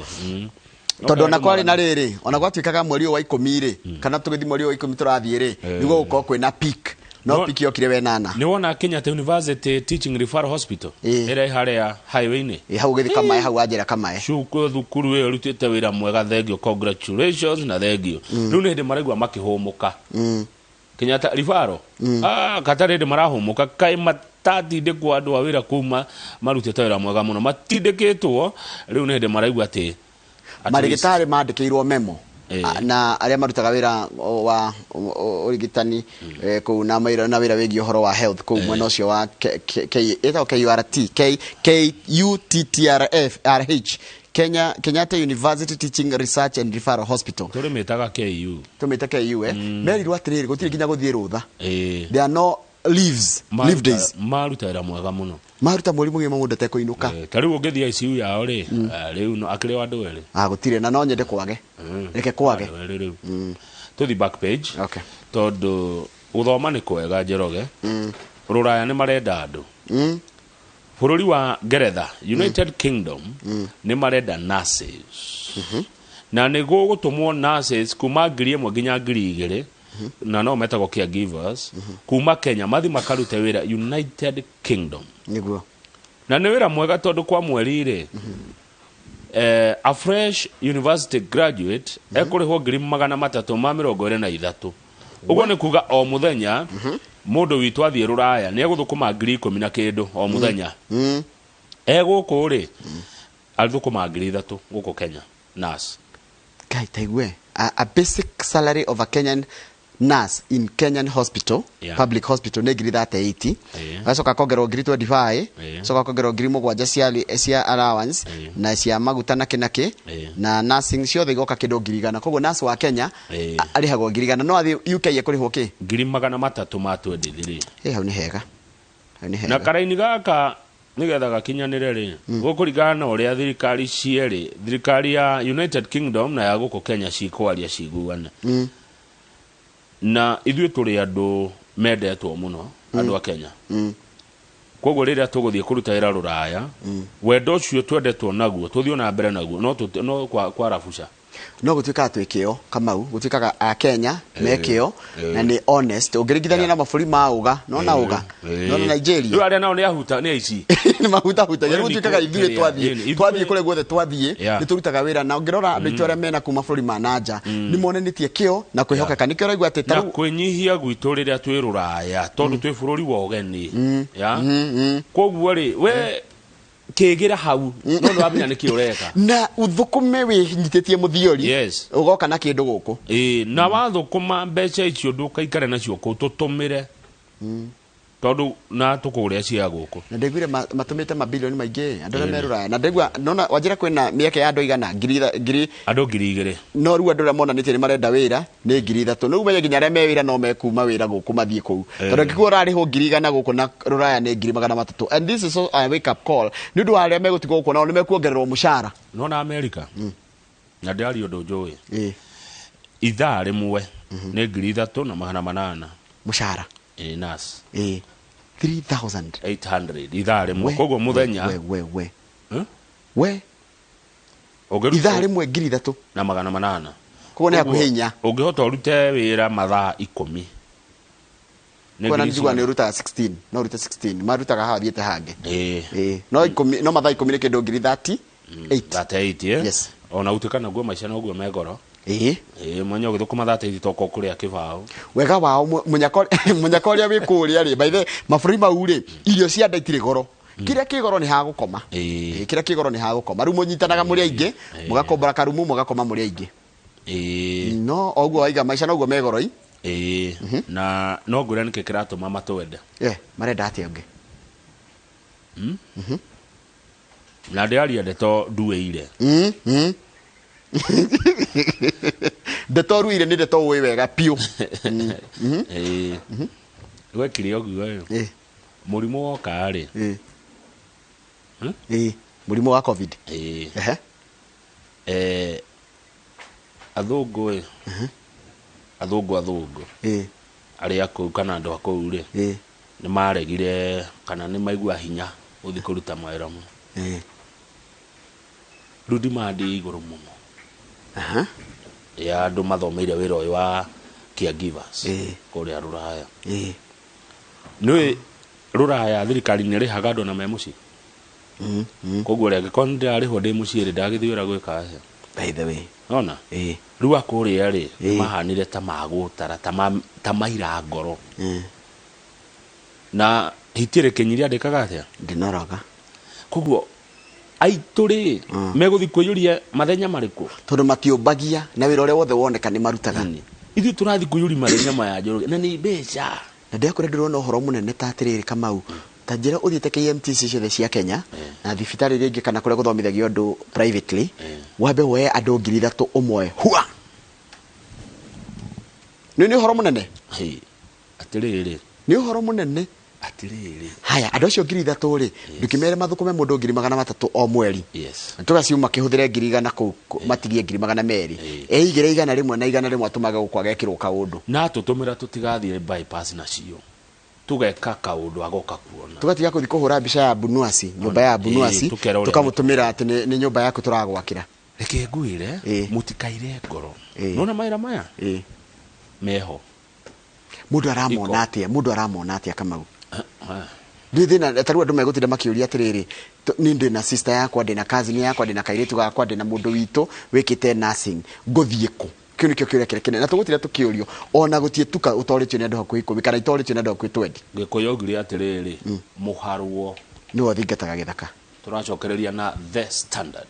tondu na kwari na riri ona gwatuikaga mweri wa 10 ri kana tugithi mweri wa 10 turathie ri niguo gukorwo kwina peak no peak yokire wenana ni wona Kenyatta University Teaching Referral Hospital ira haria highway ni hau githi kama hau ajira kama shuko thukuru we rutite wira mwega thengio congratulations na thengio riu ni hindi maraigwa makihumuka Kenyatta Referral katari ndi marahumuka kai matindikwo kwa andu a wira kuma marutite wira mwega muno matindikitwo riu ni hindi maraigwa ati marigitari mandikirwo memo na aria marutaga wira wa urigitani ku na maira na wira wigi horo wa health ku mwena ucio wa KUTTRF Kenyatta University Teaching Research and Referral Hospital turimitaga KU merirwo atiriri gutiri nginya guthie rutha there are no leave days marutira mwega muno maruta mweri mugima mundu tekuinuka tariu ungithia ICU yao ri riu no akiri wandu eri gutire na no nyende kwage reke kwage tuthi back page okay tondu uthoma ni kwega Njoroge ruraya ni marenda andu bururi wa Ngeretha United Kingdom ni marenda nurses na ni gugutumwo nurses kuma 1,000 nginya 2,000 na no metagwo caregivers kuma Kenya mathi makarute wira United Kingdom niguo na nĩ wĩra mwega tondũ kwa mweri rĩ a fresh university graduate ekũrĩhwo 323,000 ũguo nĩ kuga o mũthenya mũndũ witũ athiĩ rũraya nĩ egũthũkũma 10,000 na kĩndũ o mũthenya egũkũ rĩ athũkũma 3,000 gũkũ Kenya nurse kai taigwe a basic salary of a Kenyan nurse in Kenyan hospital, public hospital ne ngiri 30 gacoka kongerwo ngiri 25 coka kongerwo ngiri 7 cia allowance na cia maguta na kinaki na nursing ciothe igoka kindu ngiri 100 koguo nurse wa Kenya arihagwo ngiri 100 no athi UK ekurihwo ki ngiri 323 hau ni hega na karaini gaka nigetha gakinyanire ri gukuringana na uria thirikari cierĩ thirikari ya United Kingdom na ya gũkũ Kenya cikwaria ciguana na ithuĩ tũrĩ andũ mendetwo mũno andũ a Kenya koguo rĩrĩa tũgũthiĩ kũruta wĩra rũraya wendo ũcio twendetwo naguo tũthiĩ na mbere naguo no kwa rabuca no gũtuĩkaga twĩkĩo Kamau gũtuĩkaga a Kenya mekĩo na nĩ honest ũngĩringithania na mabũrũri ma ũga no na ũga no na Nigeria rĩu arĩa nao nĩ ahuta nĩ aici nĩ mahuta rĩu gũtuĩkaga ithuĩ twathiĩ kũrĩa guothe twathiĩ nĩ tũrutaga wĩra na ũngĩrora andũ aitũ arĩa mena kuma bũrũri ma nanja nĩ monanĩtie kĩo na kwĩhokeka nĩkĩo ũraigua atĩ na kwĩnyihia gwitũ rĩrĩa twĩ rũraya tondũ twĩ bũrũri wa ũgeni koguo rĩ we kĩgira hau no no abinya nĩkĩ ũreka na ũthũkũme wĩnyitĩtie mũthiori ũgoka na kĩndũ gũkũ na wathũkũma mbeca icio ndũkaikare nacio kũ tũtũmĩre tondũ na tũkũrĩa cia gũkũ na ndĩgwire matũmĩte mabilioni maingĩ andũ arĩa merũraya na ndĩgwa nona wajira kwĩna mĩeke ya andũ igana ngiri andũ 2,000 no rĩu andũ arĩa monanĩtie nĩ marenda wĩra nĩ 3,000 no umenye nginya arĩa me wĩra no mekuma wĩra gũkũ mathiĩ kũu tondũ ngĩkuo ũrarĩhwo 100,000 gũkũ na rũraya nĩ 3,300 and this is a wake up call nĩ ũndũ wa arĩa megũtigwo gũkũ nao nĩ mekuongererwo mũcara no na America na ndĩari ũndũ njũĩ ithaa rĩmwe nĩ 3,800 mũcara nurse 3,800 ithaa rĩmwe koguo mũthenya we ithaa rĩmwe 3,000 na 800 koguo nĩ hakuhĩ hinya ũngĩhota ũrute wĩra mathaa 10 kwa nani nĩ ũrutaga 16 no ũrute 16 marutaga haha thiĩte hange no 10 no mathaa 10 nĩ kĩndũ ngiri 38 yes ona utuka naguo maica noguo megoro mwenye ũgĩthũkũma 38 toko kũrĩa kĩbaũ wega wao munyako ũrĩa wĩ kũrĩa rĩ by the mabũrũri mau rĩ irio cia nda itirĩ goro kĩrĩa kĩgoro nĩ hagũkoma kĩrĩa kĩgoro nĩ hagũkoma rĩu mũnyitanaga mũrĩ aingĩ mũgakombora karumu mũgakoma mũrĩ aingĩ no oguo waiga maica noguo megoro na no ngũrĩa nĩkĩ kĩratũma matwende marenda atĩa ũngĩ na ndĩaria ndeto nduĩire ndeto ruire nĩ ndeto ũĩ wega piũ gwekire ũguo mũrimũ woka rĩ mũrimũ wa covid athũngũ arĩa kũu kana andũ a kũu rĩ nĩ maregire kana nĩ maigua hinya gũthiĩ kũruta mawĩra mo rĩu ndimandi igũrũ mũno ya andũ mathomeire wĩra ũyũ wa caregivers kũrĩa rũraya nĩ rũraya thirikari nĩ ĩrĩhaga andũ na me mũciĩ koguo rĩa gĩkorwo nĩ ndĩrarĩhwo ndĩ mũciĩ rĩ ndagĩthiĩ wĩra gwĩka atĩa by the way ona rĩu akũrĩa rĩ mahanire ta magũtara ta maira ngoro na hitirĩ kĩnyiria ndĩkaga atĩa ndinoraga koguo aitũ rĩ megũthiĩ kwĩyũria mathenya marĩkũ tondũ matiũmbagia na wĩra ũrĩa wothe woneka nĩ marutaga ithuĩ tũrathiĩ kwĩyũria mathenya maya njũrũ na nĩ mbeca na ndĩakũrĩa ndĩrona ũhoro mũnene ta atĩrĩrĩ Kamau ta njĩra ũthiĩte KMTC ciothe cia Kenya na thibitarĩ iria ingĩ kana kũrĩa gũthomithagio andũ privately wambe woe andũ 3,000 ũmwe hua nĩ ũhoro mũnene atĩrĩrĩ nĩ ũhoro mũnene atĩrĩrĩ haya andũ acio 3,000 rĩ ndũkĩmere mathũkũme mũndũ 300 o mweri tũgaciuma kĩhũthĩre 100 kũu matigie 200 eigire 100 na 100 atũmaga gũkwaga ekĩrwo kaũndũ na tũtũmĩra tũtigathiĩ bypass nacio tugeka kaũndũ agoka kuona tugatiga kũthi kũhũra mbica ya Bunuasi nyũmba ya Bunuasi tukamũtũmĩra atĩ nĩ nyũmba yaku tũragwakĩra reke ngwĩre mũtikaire ngoro nona maira maya meho Mundu aramona atia Kamau. Ndithina taru andu megutira makiuria atiriri ni ndina sister yakwa ndina cousin yakwa ndina kairitu gakwa ndina mundu witu wikite nursing nguthie ku kiu nikio kiuria kire na tugutira tukiurio ona gutie tuka utoritio ni andu hakuhi 10 kana itoritio ni andu hakuhi 20 gikuyu ngiri atiriri muharwo ni wathingataga githaka turacokereria na The Standard.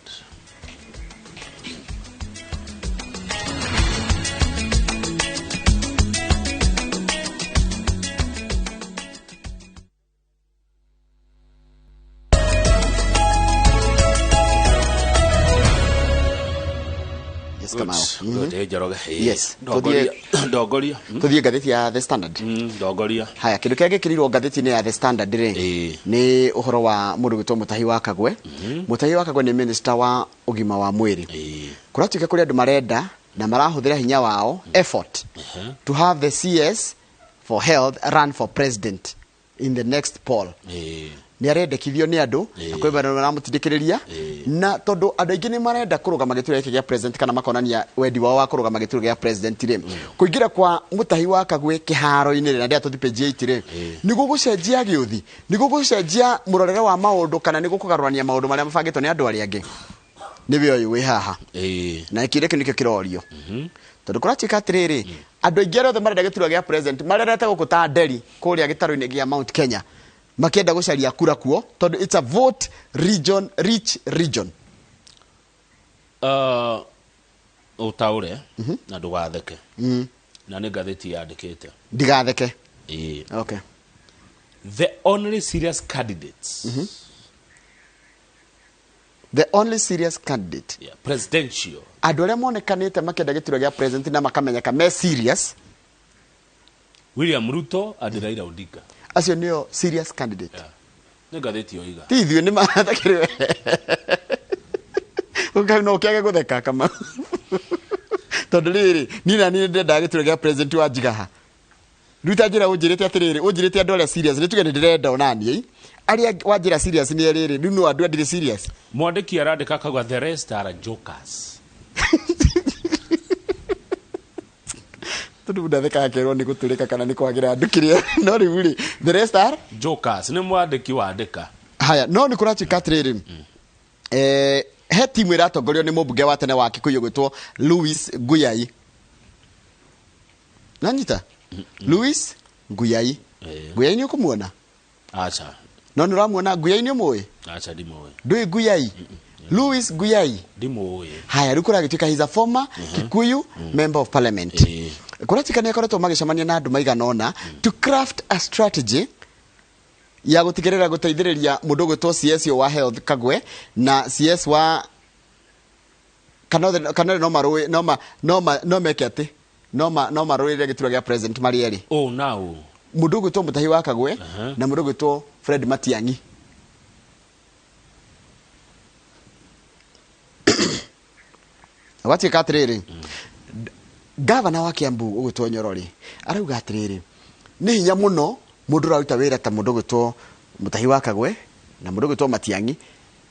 Yes. Ndongoria. Tuthie ngatheti ya The Standard. Ndongoria. Haya, kindu kia gikirirwo ngatheti-ini ya The Standard ri ni uhoro wa mundu gwitwo Mutahi wa Kagwe. Mutahi wa Kagwe ni minister wa ugima wa mwiri. Kuratuika kuri andu marenda na marahuthira hinya wao effort to have the CS for health run for president in the next poll. Ni arendekithio ni andu na kwi bandu maramutindikiriria na tondu andu aingi ni marenda kurugama giturua giki gia president kana makonania wendi wao wa kurugama giturua gia president ri kuingira kwa Mutahi wa Kagwe kiharo-ini ri na ndia tuthi page 8 ri ni gugucenjia giuthi ni gugucenjia murorere wa maundu kana ni gukugarurania maundu maria mabangitwo ni andu aria angi ni we uyu wi haha na ikire kinikio kirorio tondu kurachika atiriri andu aingi othe marenda giturua gia president marerete gukuta nderi kuria gitaro-ini gia Mount Kenya makienda gucaria kura kuo tondu it's a vote region rich region. Utaure na ndugatheke na ni ngatheti yandikite ndigatheke okay. The only serious candidates the only serious candidate presidential andu aria monekanite makienda giturua gia president na makamenyeka me serious William Ruto and Raila Odinga acio nio serious candidate ni ngatheti oiga tithio ni mathakiriwe ukano ukiage gutheka kama tondu riri ni na ni ndenda giturua gia president wa Jigaha ruta njira unjirite atiriri unjirite andu aria serious ni tuge ni ndirenda onani aria wanjira serious ni riri ni no andu andire serious mwandiki arandika Kagwe the rest are jokers tundu ndatheka kerwo ni guturika kana ni kwagira ndukiria no riuri the rest are jokers ni mwandiki wandika haya no ni kurachika atiriri he timu iratongorio ni mubunge wa tene wa Kikuyu gwitwo Louis Nguyai nanyita Louis Nguyai Nguyai ni ukumuona acha no nuramuona Nguyai ni umui acha ndimoi ndui Nguyai Louis Nguyai ndimoi haya rukura gituika he's a former Kikuyu member of parliament kurachika ni akoretwo magicemania na andu maiganona to craft a strategy ya gutigerera guteithiriria mundu gwitwo CS wa health Kagwe na CS wa kana no meke ati no marũire giturua gia president marieri now mundu gwitwo Mutahi wa Kagwe na mundu gwitwo Fred Matiang'i watika atiriri gavana wa Kiambu ugwitwo Nyorori arauga atiriri ni hinya muno mundu raruta wira ta mundu gwitwo Mutahi wa Kagwe na mundu gwitwo Matiang'i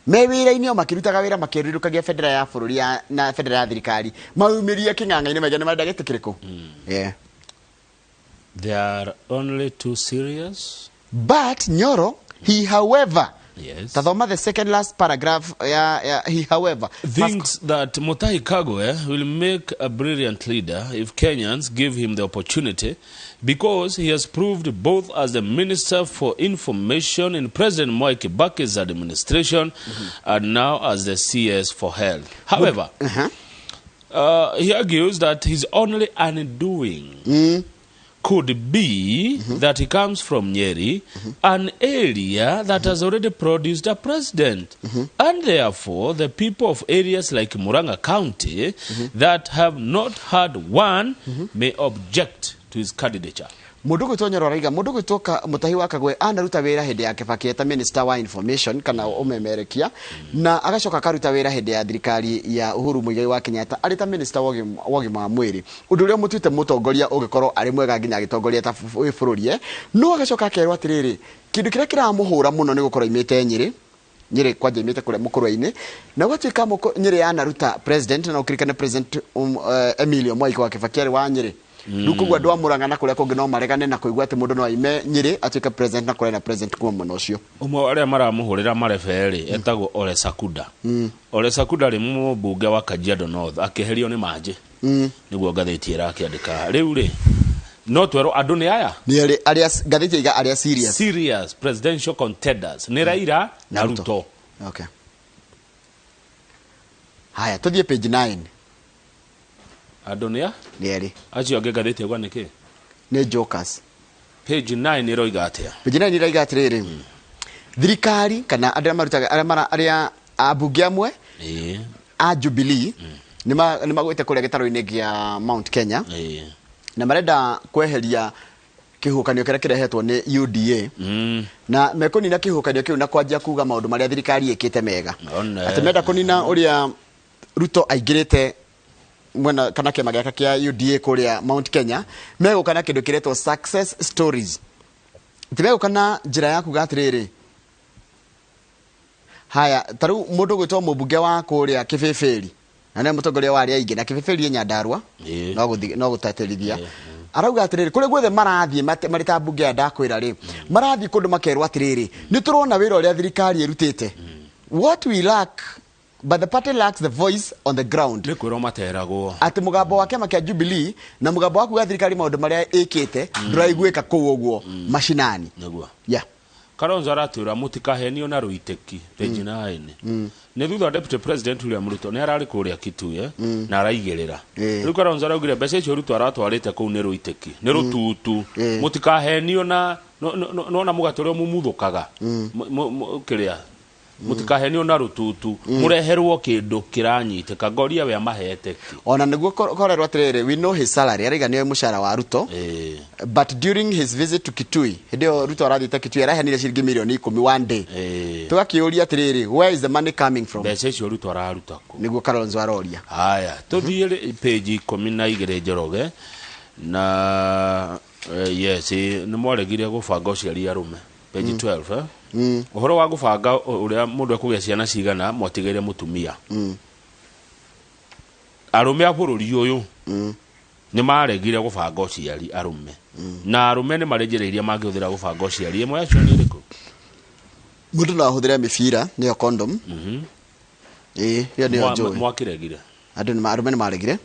me wira-ini o makirutaga wira makirirukagia federal ya bururi na federal ya thirikari maumiria king'ang'a-ini mega ni marenda kiriko they are only too serious but Nyoro he however yes tathoma the second last paragraph he however thinks that Mutahi Kagwe will make a brilliant leader if Kenyans give him the opportunity because he has proved both as the Minister for Information in President Mwai Kibaki's administration and now as the CS for Health. However, he argues that his only undoing could be that he comes from Nyeri, an area that has already produced a president. And therefore, the people of areas like Murang'a County that have not had one may object to his candidature. mundu gwitwo Nyoro raiga mundu gwitwo Mutahi wa Kagwe anaruta wira hindi ya Kibaki ta minister wa information kana umemerekia na agacoka karuta wira hindi ya thirikari ya Uhuru Muigai wa Kenyatta ari ta minister wa ugima wa mwiri undu uria mutuite mutongoria ugikorwo ari mwega nginya gitongoria ta bururi no agacoka kerwa atiriri kindu kiria kiramuhura muno ni gukorwo imite Nyeri kwaje imite kure mukurwa-ini na gwatuika Nyeri anaruta president na ukirikane president Emilio Mwai wa Kibaki ari wa Nyeri rĩu koguo andũ a Mũrang'a na kũrĩa kũngĩ no maregane na kũigua atĩ mũndũ no aime Nyĩrĩ atuĩke president na kũrĩa na president kuma mwena ũcio. Ũmwe wa arĩa maramũhũrĩra marebe rĩ etagwo Ole Sakuda. Ole Sakuda rĩ mũmbunge wa Kajiado North akĩherio nĩ Manjĩ nĩguo ngathĩti ĩrakĩandĩka rĩu rĩ no twerwo andũ nĩ aya nĩ arĩa ngathĩti iga arĩa serious presidential contenders nĩ Raila na Ruto. Okay, haya tũthiĩ page 9. Andũ nĩ erĩ acio angĩ ngathĩti ĩgwa nĩ kĩ nĩ jokers. page 9 ĩroiga atĩa? Page 9 ĩroiga atĩrĩrĩ, thirikari kana arĩa marutaga arĩa ambunge amwe a Jubilee nĩ magwĩte kũrĩa gĩtarũ-inĩ gĩa Mount Kenya na marenda kweheria kĩhuhũkanio kĩrĩa kĩrehetwo nĩ UDA na mekũnina kĩhuhũkanio kĩu na kwanjia kuga maũndũ marĩa thirikari ĩkĩte mega atĩ menda kũnina ũrĩa Ruto aingĩrĩte mwena kana kĩama gĩaka kĩa UDA kũrĩa Mount Kenya megũka na kĩndũ kĩretwo success stories. Timegũka na njĩra ya kuga atĩrĩrĩ, haya tarĩu mũndũ gwĩtwo mũmbunge wa kũrĩa Kĩbĩbĩri na nĩ mũtongoria wa arĩa aingĩ na Kĩbĩbĩri Nyandarua no gũtatĩrithia arauga atĩrĩrĩ kũrĩ guothe marathiĩ marĩ ta mbunge ya ndakwĩra rĩ marathiĩ kũndũ makerwo atĩrĩrĩ nĩ tũrona wĩra ũrĩa thirikari ĩrutĩte, what we lack but the party lacks the voice on the ground. Nĩ kwĩrwo materagwo atĩ mũgambo wa kĩama kĩa Jubilee na mũgambo wa kuga thirikari maũndũ marĩa ĩkĩte ndũraiguĩka kũu ũguo mashinani nĩguo. Kalonzo aratwĩra mũtikahenio na rũitĩki page 9 nĩ thutha deputy president William Ruto nĩ ararĩ kũrĩa Kitui na araigĩrĩra rĩu Kalonzo araugire mbeca icio Ruto aratwarĩte kũu nĩ rũitĩki nĩ rũtutu mũtikahenio na nona mũgate ũrĩa mũmuthũkaga kĩrĩa mũtikahenio na rũtutu mũreherwo kĩndũ kĩranyitĩka ngoria we amahete ona nĩguo korerwo atĩrĩrĩ we know his salary araiga nĩyo mũcara wa Ruto but during his visit to Kitui hĩndĩ ĩyo Ruto arathiĩte Kitui araheanire ciringi mirioni 10 one day tũgakĩũria atĩrĩrĩ where is the money coming from? Mbeca icio Ruto araruta kũ nĩguo Kalonzo aroria. Haya tũthiĩ page 12 Njoroge na yes nĩ mwaregire gũbanga ũciari arũme page 12 ũhoro wa gũbanga ũrĩa mũndũ akũgĩa ciana cigana mwatigĩire mũtumia arũme a bũrũri ũyũ nĩ maregire gũbanga ũciari arũme na arũme nĩ marejereirie mangĩhũthĩra gũbanga ũciari ĩmwe yacio nĩ ĩrĩkũ? Mũndũ no ahũthĩre mĩbira nĩyo condom ĩyo nĩyo njũĩ mwakĩregire arũme nĩ maregire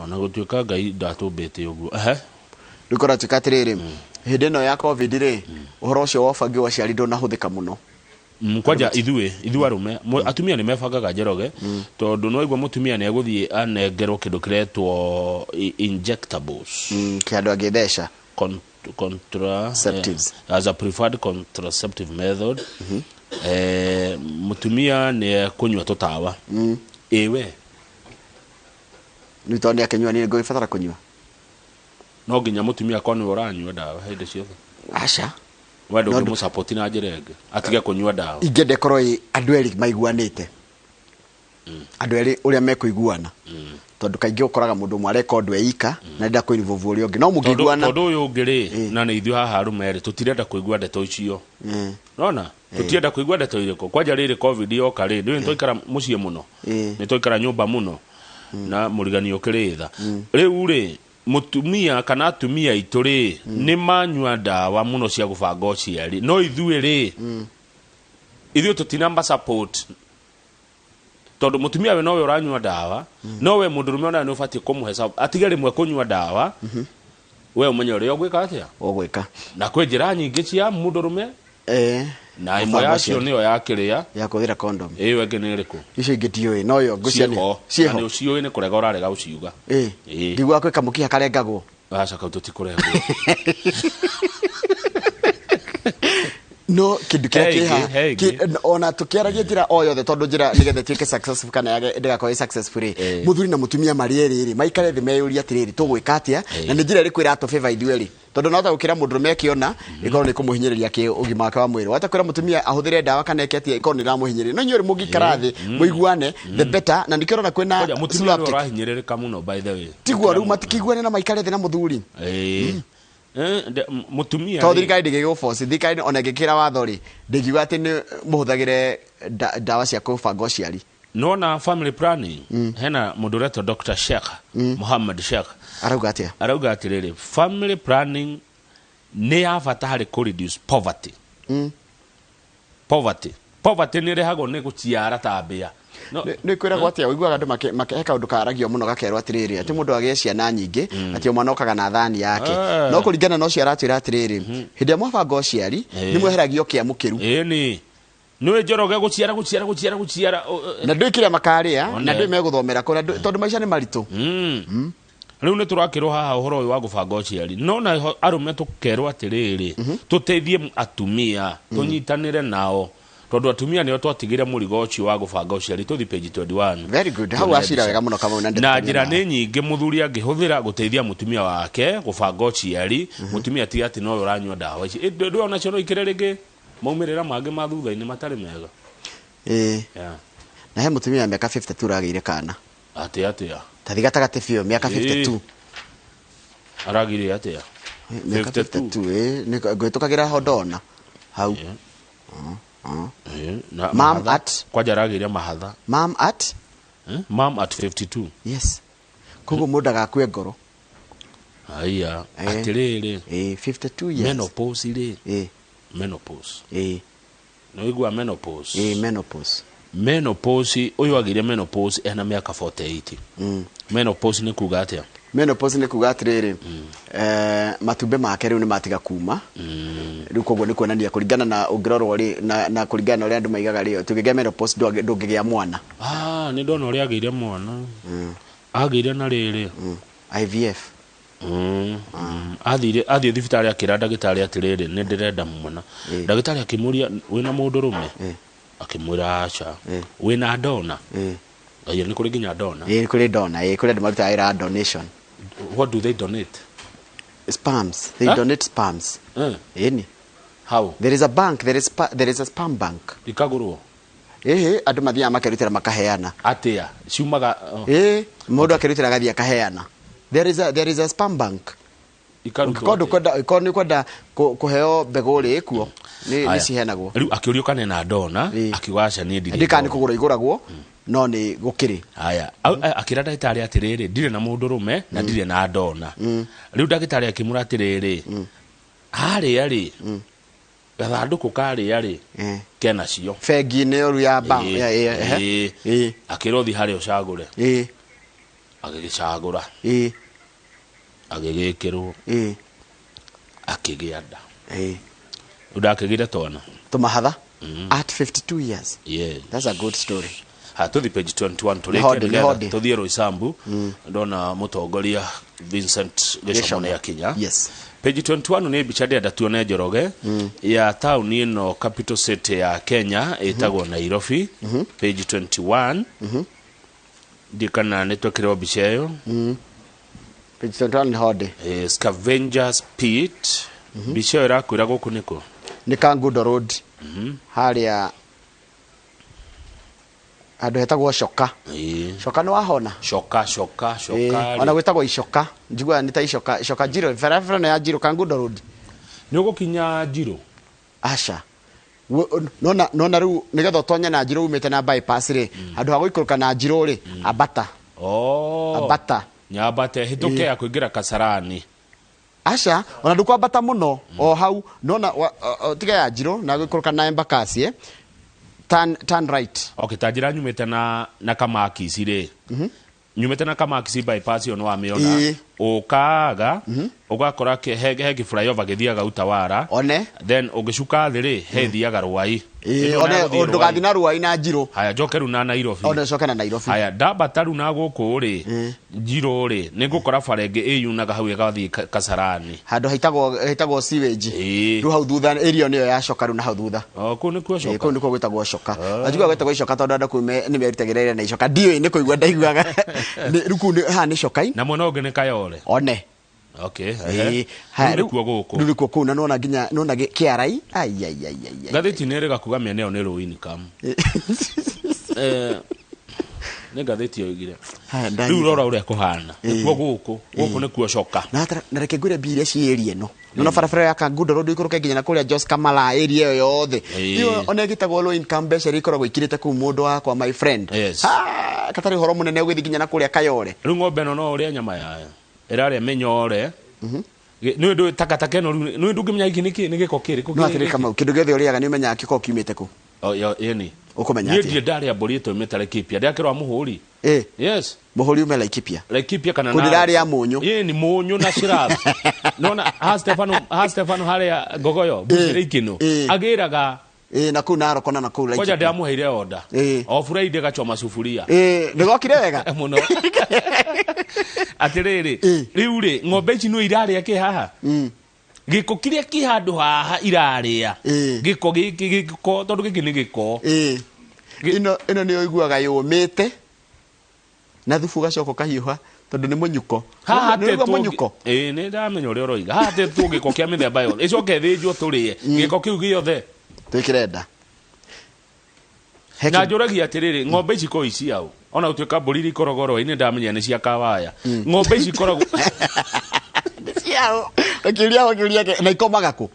ona gũtuĩka Ngai ndatũmbĩte ũguo rĩkora tuĩka atĩrĩrĩ hĩndĩ ĩno ya COVID rĩ ũhoro ũcio wa ũbangi wa ũciari ndũnahũthĩka mũno kwanja ithuĩ arũme atumia nĩ mebangaga Njoroge tondũ no igua mũtumia nĩ egũthiĩ anengerwo kĩndũ kĩretwo injectables kĩ andũ angĩtheca contraceptives as a preferred contraceptive method mũtumia nĩ ekũnyua tũtawa ĩwe nĩ tondũ akĩnyua nĩ ngũbatara kũnyua no nginya mũtumia akona ũranyua ndawa hĩndĩ ciothe aca wendo ngĩmũsapoti na njĩra ĩngĩ atige kũnyua ndawa ingĩenda korwo andũ erĩ maiguanĩte andũ erĩ ũrĩa mekũiguana tondũ kaingĩ ũkoraga mũndũ ũmwe areka ũndũ eika na enda kũinvolve ũrĩa ũngĩ no mũngĩiguana tondũ ũyũ ũngĩ rĩ na nĩ ithuĩ haha arũme rĩ tũtirenda kũigua ndeto icio nona tũtirenda kũigua ndeto irĩkũ kwanja rĩrĩ COVID yoka rĩ nĩ twaikara mũciĩ mũno nĩ twaikara nyũmba mũno na mũriganio ũkĩrĩtha rĩu rĩ mutumia kana atumia aitũ rĩ nĩ manyua ndawa mũno cia gũbanga ũciari no ithuĩ rĩ ithuĩ tũtinamba support tondũ mutumia we nowe ũranyua ndawa nowe mũndũrũme ona nĩ ũbatiĩ kũmũhe atige rĩmwe kũnyua ndawa we ũmenye ũrĩa ũgwĩka atĩa ũgwĩka na kwĩ njĩra nyingĩ cia mũndũrũme na imwe yacio nĩyo ya kĩrĩa ya kũhũthĩra condom ĩyo ĩngĩ nĩ ĩrĩkũ icio ingĩ ndiũĩ no yo ngũciania ciĩho nĩ ũciũĩ nĩ kũrega ũrarega ũciuga ngigua kwĩ kamũkiha karengagwo aca kau tũtikũregwo no kĩndũ kĩrĩa kĩha ona tũkĩaragia njĩra o yothe tondũ njĩra nĩgetha ĩtuĩke successful kana ndĩgakorwo successful mũthuri na mũtumia marĩ erĩ maikare thĩ meyũrie atĩrĩrĩ tũgwĩka atĩa na nĩ njĩra ĩrĩkũ ĩratũ-favor ithuĩ erĩ tondũ no ta gũkĩra mũndũrũme akĩona ĩkorwo nĩ kũmũhinyĩrĩria ũgima wake wa mwĩrĩ wata kwĩra mũtumia ahũthĩre ndawa kana eke atĩa ĩkorwo nĩ ĩramũhinyĩrĩria no inyuĩ erĩ mũngĩikara thĩ mũiguane the better na nĩkĩrona kwĩna mũtumia nĩ ũrahinyĩrĩrĩka mũno by the way tiguo rĩu matikĩiguane na maikare thĩ na mũthuri mutumia to thirikari ndĩgĩgũforce thirikari ona ĩngĩkĩra watho rĩ ndĩngiuga atĩ nĩ mũhũthagĩre ndawa cia kũbanga ũciari nona family planning hena mundu reto Dr. Sheikh Muhammad Sheikh arauga atiriri family planning ni ya bata hari ku reduce poverty. Poverty ni rehagwo ni guciara tabia nä kwä ragwo atä a uiguaga andå makeheka å ndå karagio må no gakerwo atä rä rä atä må ndå agä ciana nyingä atä o mwana okaga na thani yake no kå ringana no cio aratwä ra atä rä rä hä ndä ä a mwabanga å ciari nä mweheragio kä amå kä ru nä njoroge gå ciara na ndå kä rä a makarä a na ndå megå thomera tondå maica nä maritå rä u nä tå rakä rwo haha å horo å yå wa gå banga å ciari no na arå me tå kerwo atä rä rä tå teithie atumia tå nyitanä re nao tondå atumia nä o twatigä re må rigo å cio wa gå banga å ciari tå thi page 21 very good hau acira wega må no kamau na njä ra nä nyingä må thuri angä hå thä ra gå teithia må tumia wake gå banga å ciari må tumia tiga atä no å ranyua ndawa ici ndå ona cio no ikä re rä ngä maumä rä ra mangä ma thutha-inä matarä mega na he må tumia mä aka 52 ragä ire kana atä tathi gatagatä biå mä aka 52 aragä re atä a 52 ngä tå kagä ra ho ndona hau Mam at kwaja ragä mahatha mam at 52 yes koguo må ndagakue ngoro aya atä rä rä 52 years menopause rä menopause no igua menopause menopause uyu agire menopause ena miaka 48 menopause ni kuga atia menopause ni kuga atiriri matumbe make riu ni matiga kuma riu koguo ni kuonania kuringana na ungirorwo ri na kuringana na uri andu maigaga ri tugigia menopause ndungigia mwana ni ndona uri agire mwana agire na riri IVF athire thibitari akira ndagitari atiriri ni ndirenda mwana ndagitari akimuria wina mundu rume akimwira acha wina ndona ayo ni kuri ginya ndona kuri ndona kuri andu maruta ira donation. What do they donate? Sperms. They donate sperms. Any. How? There is a bank. There is a sperm bank. Ikagurwo. Andu mathia makerutira makaheana. Atia. Ciumaga. Mundu akerutira gathia akaheana. There is a sperm bank. Ikondo kwenda kuheo mbegu ri kuo ni cihenagwo. Riu akiurio kana na ndona akiwaca ni ndiri. Ndika ni kugura iguragwo no ni gukiri. Aya akira ndagitari atiriri ndire na mundu rume na ndire na ndona. Riu ndagitari akimura atiriri ari gathanduku kari ari kena cio fegi ne oru ya ba akirothi hari ucagure agigicagura agigikirwo akigianda udakigire twana tumahatha at 52 years. Yeah, that's a good story. Tuthi page 21 tuleke tuthie Roysambu ndona mutongoria Vincent Geshomone ya Kenya. Yes. Page 21 ni bicha ndenda tuone Njoroge ya town ino capital city ya Kenya etagwo Nairobi. Page 21 dikana netwekirwo bicha yo page 21 ni hode Scavengers Pit. Bicha yo irakwira guku niko ni Kangundo Road haria andu hetagwo coka coka no wahona coka ona gwitagwo icoka njigua ni ta icoka jiro ferefere na ya jiro Kangundo Road ni ugukinya jiro asha nona riu nigetha tonye na jiro umete na bypass ri andu hagoikuruka na jiro ri abata abata nyabate hituke ya kuingira Kasarani asha ona ndukwambata muno o hau nona tiga ya jiro na gwikuruka na Embakasi turn right. Okay, tajira nyumete na Kamakisi ri nyumete na Kamakisi bypass yo no amiona ukaga ugakora hegi flyover githiaga Utawara one then ugicuka thiri hethiaga Ruai one ndugathi na Ruai na Njiro haya jokeru na Nairobi one coke na Nairobi haya ndabataru na guku ri Njiro ri ningukora farenge iyunaga hau igathi Kasarani handu haitagwo sewage ru hau thutha area niyo ya coka ru na hau thutha ku ni ku coka ku ni ku gwitagwo coka ajigwa gwitagwo icoka tondu andu kume ni merutagirira na icoka dio ni kuigwa ndaiguaga ruku ha ni coka na muno ungi ni Kayole one. Okay, nilikuwa kuna nona ginya nona kiarai ai gatheti nere gakuga mene one ro income ne gatheti yo igire riu rora uria kuhana nikuo guku nikuo coka na reke ngwire mbia ciĩrie no na barabara ya Kangundo road ikuruke nginya na kuria Jos Kamala area yo yothe iyo ona gitagwo low income mbeca ikoragwo ikirite ku mundu wakwa my friend katari horo munene ugithi nginya na kuria Kayore riu ng'ombe no uria nyama yayo iraria menyore no ndu takataka no no ndu ngimenya iki niki nigiko kiri no atiri kama kindu giothe uriaga ni umenya kiko kiumite ku yeni ukumenya ati ni ndaria mburi to metale kipia ndiakirwa muhuri yes muhuri umela ikipia kana na kudilari ya munyu ni munyu na shirabu nona ha Stefano haria gogoyo busire ikino agiraga na ku naro kona na ku like koja ndamuheire order o Friday gachoma sufuria ndigokire wega muno atiriri riu ri ng'ombe ici no iraria ki haha giko kiria ki handu haha iraria giko tondu giki ni giko ino ni oiguaga yumite na thufu gacoko kahiuha tondu ni munyuko haha munyuko ni ndamenya uria uroiga haha te tu giko kia mithemba yothe icoke thinjwo turie giko kiu giothe twikirenda na njuragia atiriri ng'ombe ici ko ici au ona utuika mburi ikorogoro ini ndamenya ni cia kawaya ng'ombe ici ikoragwo ciao akiuria na ikomaga ku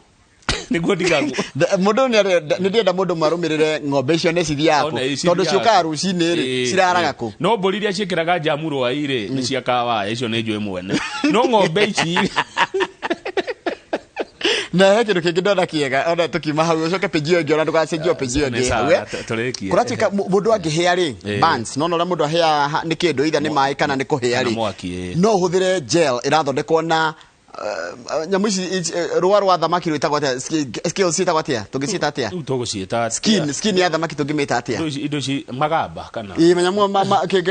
niguo ndigagu mundu ni ndienda mundu marumirire ng'ombe icio ne cithiako tondu ciukaga rucini ri ciraraga ku no mburi iria ciikiraga jamuru wa ire ni cia kawaya icio ni njui mwene no ng'ombe ici na hekindu kingi ndona kiega ona tukima hau ucoke pejio ngi ona ndugacenjio pejio ngi kuratika mundu angihia ri bands no mundu ahia ni kindu itha ni mai kana ni kuhia ri no uhuthire gel irathondekwo na nyamu ici ruwa rwa thamaki rwitagwo atia skills ciitagwo atia tungicita atia tuguciita skin ya thamaki tungimita atia indo ci magamba kana menyamu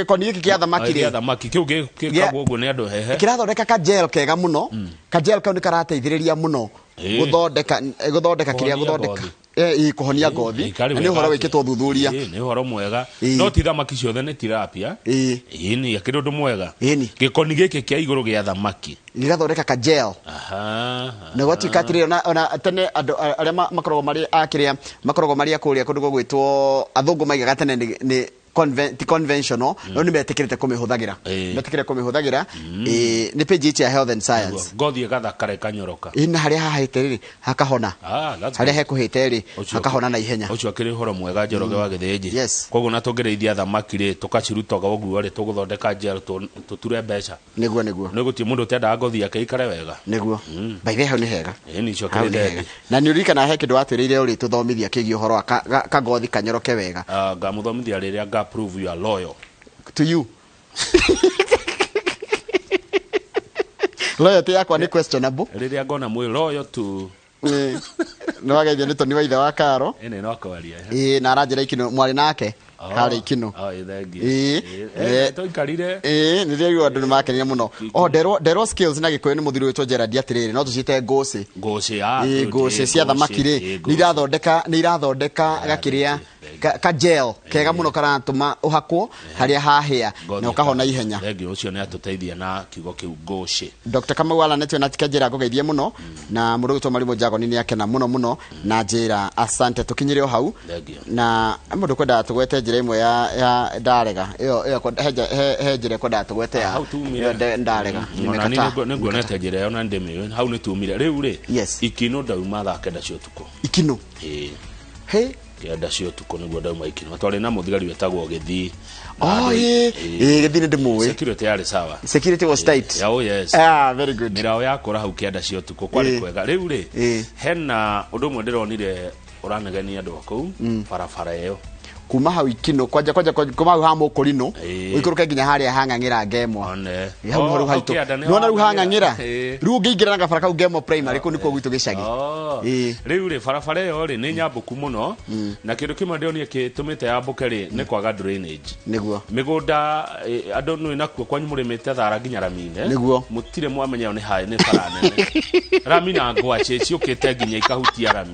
koni giki kia thamaki ri thamaki kiu gikagwo uguo ni andu hehe kirathondeka ka gel kega muno ka gel kau ni karateithiriria muno guthondeka kiria guthondeka kuhonia ngothi ni uhoro wikitwo thuthuria ni uhoro mwega no ti thamaki ciothe ni tilapia ni akindu mwega gikoni giki kia iguru gia thamaki igathondeka ka gel na gwatuika atiri ona tene andu aria makoragwo mari akiria makoragwo mari akuria kundu gwitwo athungu maigaga tene ni conventional no ni metikirite kumihuthagira ni page ya health and science ngothi igathakare kanyoroka ina haria hahite riri hakahona haria hekuhite ri hakahona na ihenya ucio akiri horo mwega njoroge wa githinji koguo na tungereithia thamaki ri tukacirutaga uguo ri tuguthondeka gel tuture mbeca niguo ni guti mundu tenda ngothi yake ikare wega niguo by the way ni hega ni cio kire na ni urikana he kindu watwirire uri tuthomithia kigi uhoro ka ngothi kanyoroke wega ngamuthomithia riria prove you are loyal to you. Loyalty yakwa ni questionable. Riria ngona mwe loyal to no ageje nito ni waitha wa Karo ene no kwaria na aranjira ikino mwari nake hari ikino thengi to ikarire ni rio andu ni makenia muno dero skills na gikuyu ni muthiru witwo Gerard atiriri no tucite ngoci ngoci cia thamaki ri ni irathondeka gakiria ka gel kega muno karatuma uhakwo haria hahia na ukahona ihenya thengi ucio ni atuteithia na kigo kiu ngoci Dr. Kamawala netwe na tikajira ngogeithie muno na mundu witwo Marimu Jago ni akena muno na njira asante tukinyire o hau na mundu kwenda tugwete njira imwe ya ndarega iyo he njira kwenda tugwete ya ndarega niguonete njira yo na ndimi hau ni tumire riu ri ikino ndauma thaa kenda cio tuko ikino kenda cio tuko niguo ndauma ikino twari na muthigari wetagwo Githii Githii ni ndimuwe security yari sawa security was tight yes very good mirao yakora hau kenda cio tuko kwari kwega riu ri hena undu mwe ndironire uranegania andu akou barabara iyo kuma hau ikino kwaja kuma hau hamo kurino uikuruke nginya haria hang'angira ngemwa hau horu haitu nona ru hang'angira ru ngiingira na gabara kau ngemo primary ku niko gwitu gicagi riu ri barabara iyo ri ni nyambuku muno na kindu kimwe ndionie kitumite yambuke ri ni kwaga drainage niguo migunda andu nui nakuo kwanyu murimite thara nginya Ramine niguo mutire mwamenya ni hae ni paranene Ramina ngwache ciukite nginya ikahutia Rami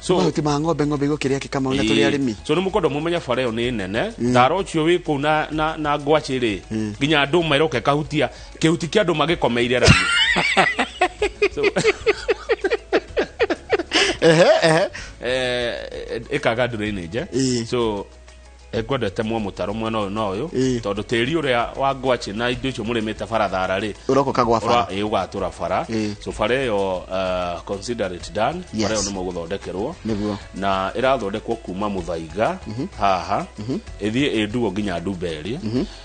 so mahuti ma ng'ombe igokiria kikama una tuli arimi so nimukondo mumenya fareo ni nene thara ucio wi ku na ngwachi ri nginya andu mairoke kahutia kihuti kia andu magikomeire Rami so ikaga drainage so ekwendete mwa mutaro mwena uyu na uyu tondu tiri uria wa ngwaci na indo icio murimite barathara ri uroko kagwa bara ugatura bara so bara iyo consider it done bara iyo ni muguthondekerwo na irathondekwo kuma muthaiga haha ithie enduo nginya Nduberi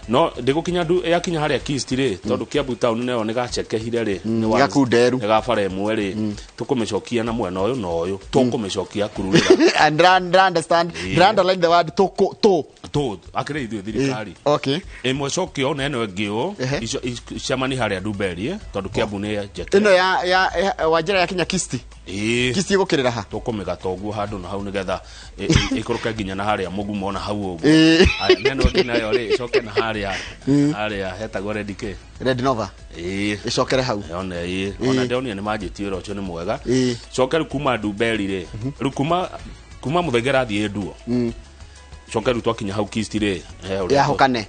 no ndigukinya yakinya haria Kist ri tondu Kiambu town nayo ni gacekehire ri ni gakunderu ga bara imwe ri tukumicokia na mwena uyu na uyu tukumicokia kururira and understand like the word to akire ithuĩ thirikari okay imwe cokio na eno ngio icamani haria Nduberi tondu Kiambu ni njeke ino ya Wanjira ya Kinya Kist Kist igukirira ha tukumiga toguo handu na hau nigetha ikuruka nginya na haria mugumo ona hau uguo neno ndinayo ri coke na haria hetagwo Red Nova icokere hau ona ndionire ni manjitio rocio ni mwega cokere kuma Nduberi ri kuma muthegera thie nduo cokeru twakinya hau Kist ri ya hokane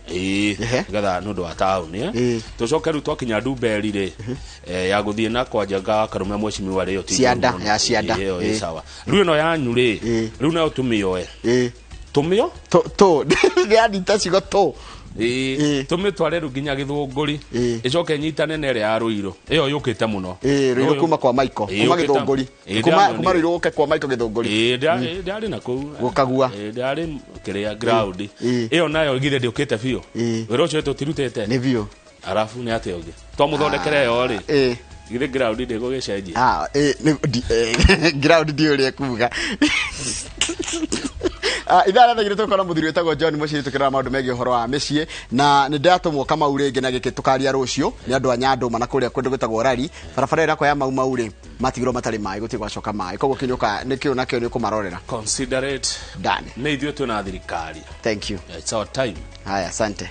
gatha nundu wa town to cokeru twakinya Nduberi ri ya guthie na kwanja karume mwecimiwa ri yo cianda sawa riu no yanyu ri riu nayo tumioe tumio to yani tacigo to tumitware ru nginya Githunguri icoke nyitane na ria ya Ruiru iyo yukite muno Ruiru kuma kwa Maiko kuma Githunguri kuma Ruiru uke kwa Maiko Githunguri ndari na ku gukagua ndari kiria ground iyo nayo igithe ndiukite biu wiro cio tutirutete ni biu arafu ni ate ugi twamuthondekere yo ri githe ground ndi gugicenjia ground ndio ri kuga ithara thagire tukora muthiri wetagwo John Muciri tukira maundu megie horo wa micii na ni ndatumwo kama uringi na giki tukaria rucio ni andu anyandu mana kuria kwendu gwetagwo rari barabara ira kwa ya mau ri matigiro matari mai gutigwa coka mai koguo kinyuka nikio nakio ni kumarorera consider it done ni ithuĩ twina thirikari thank you it's our time haya asante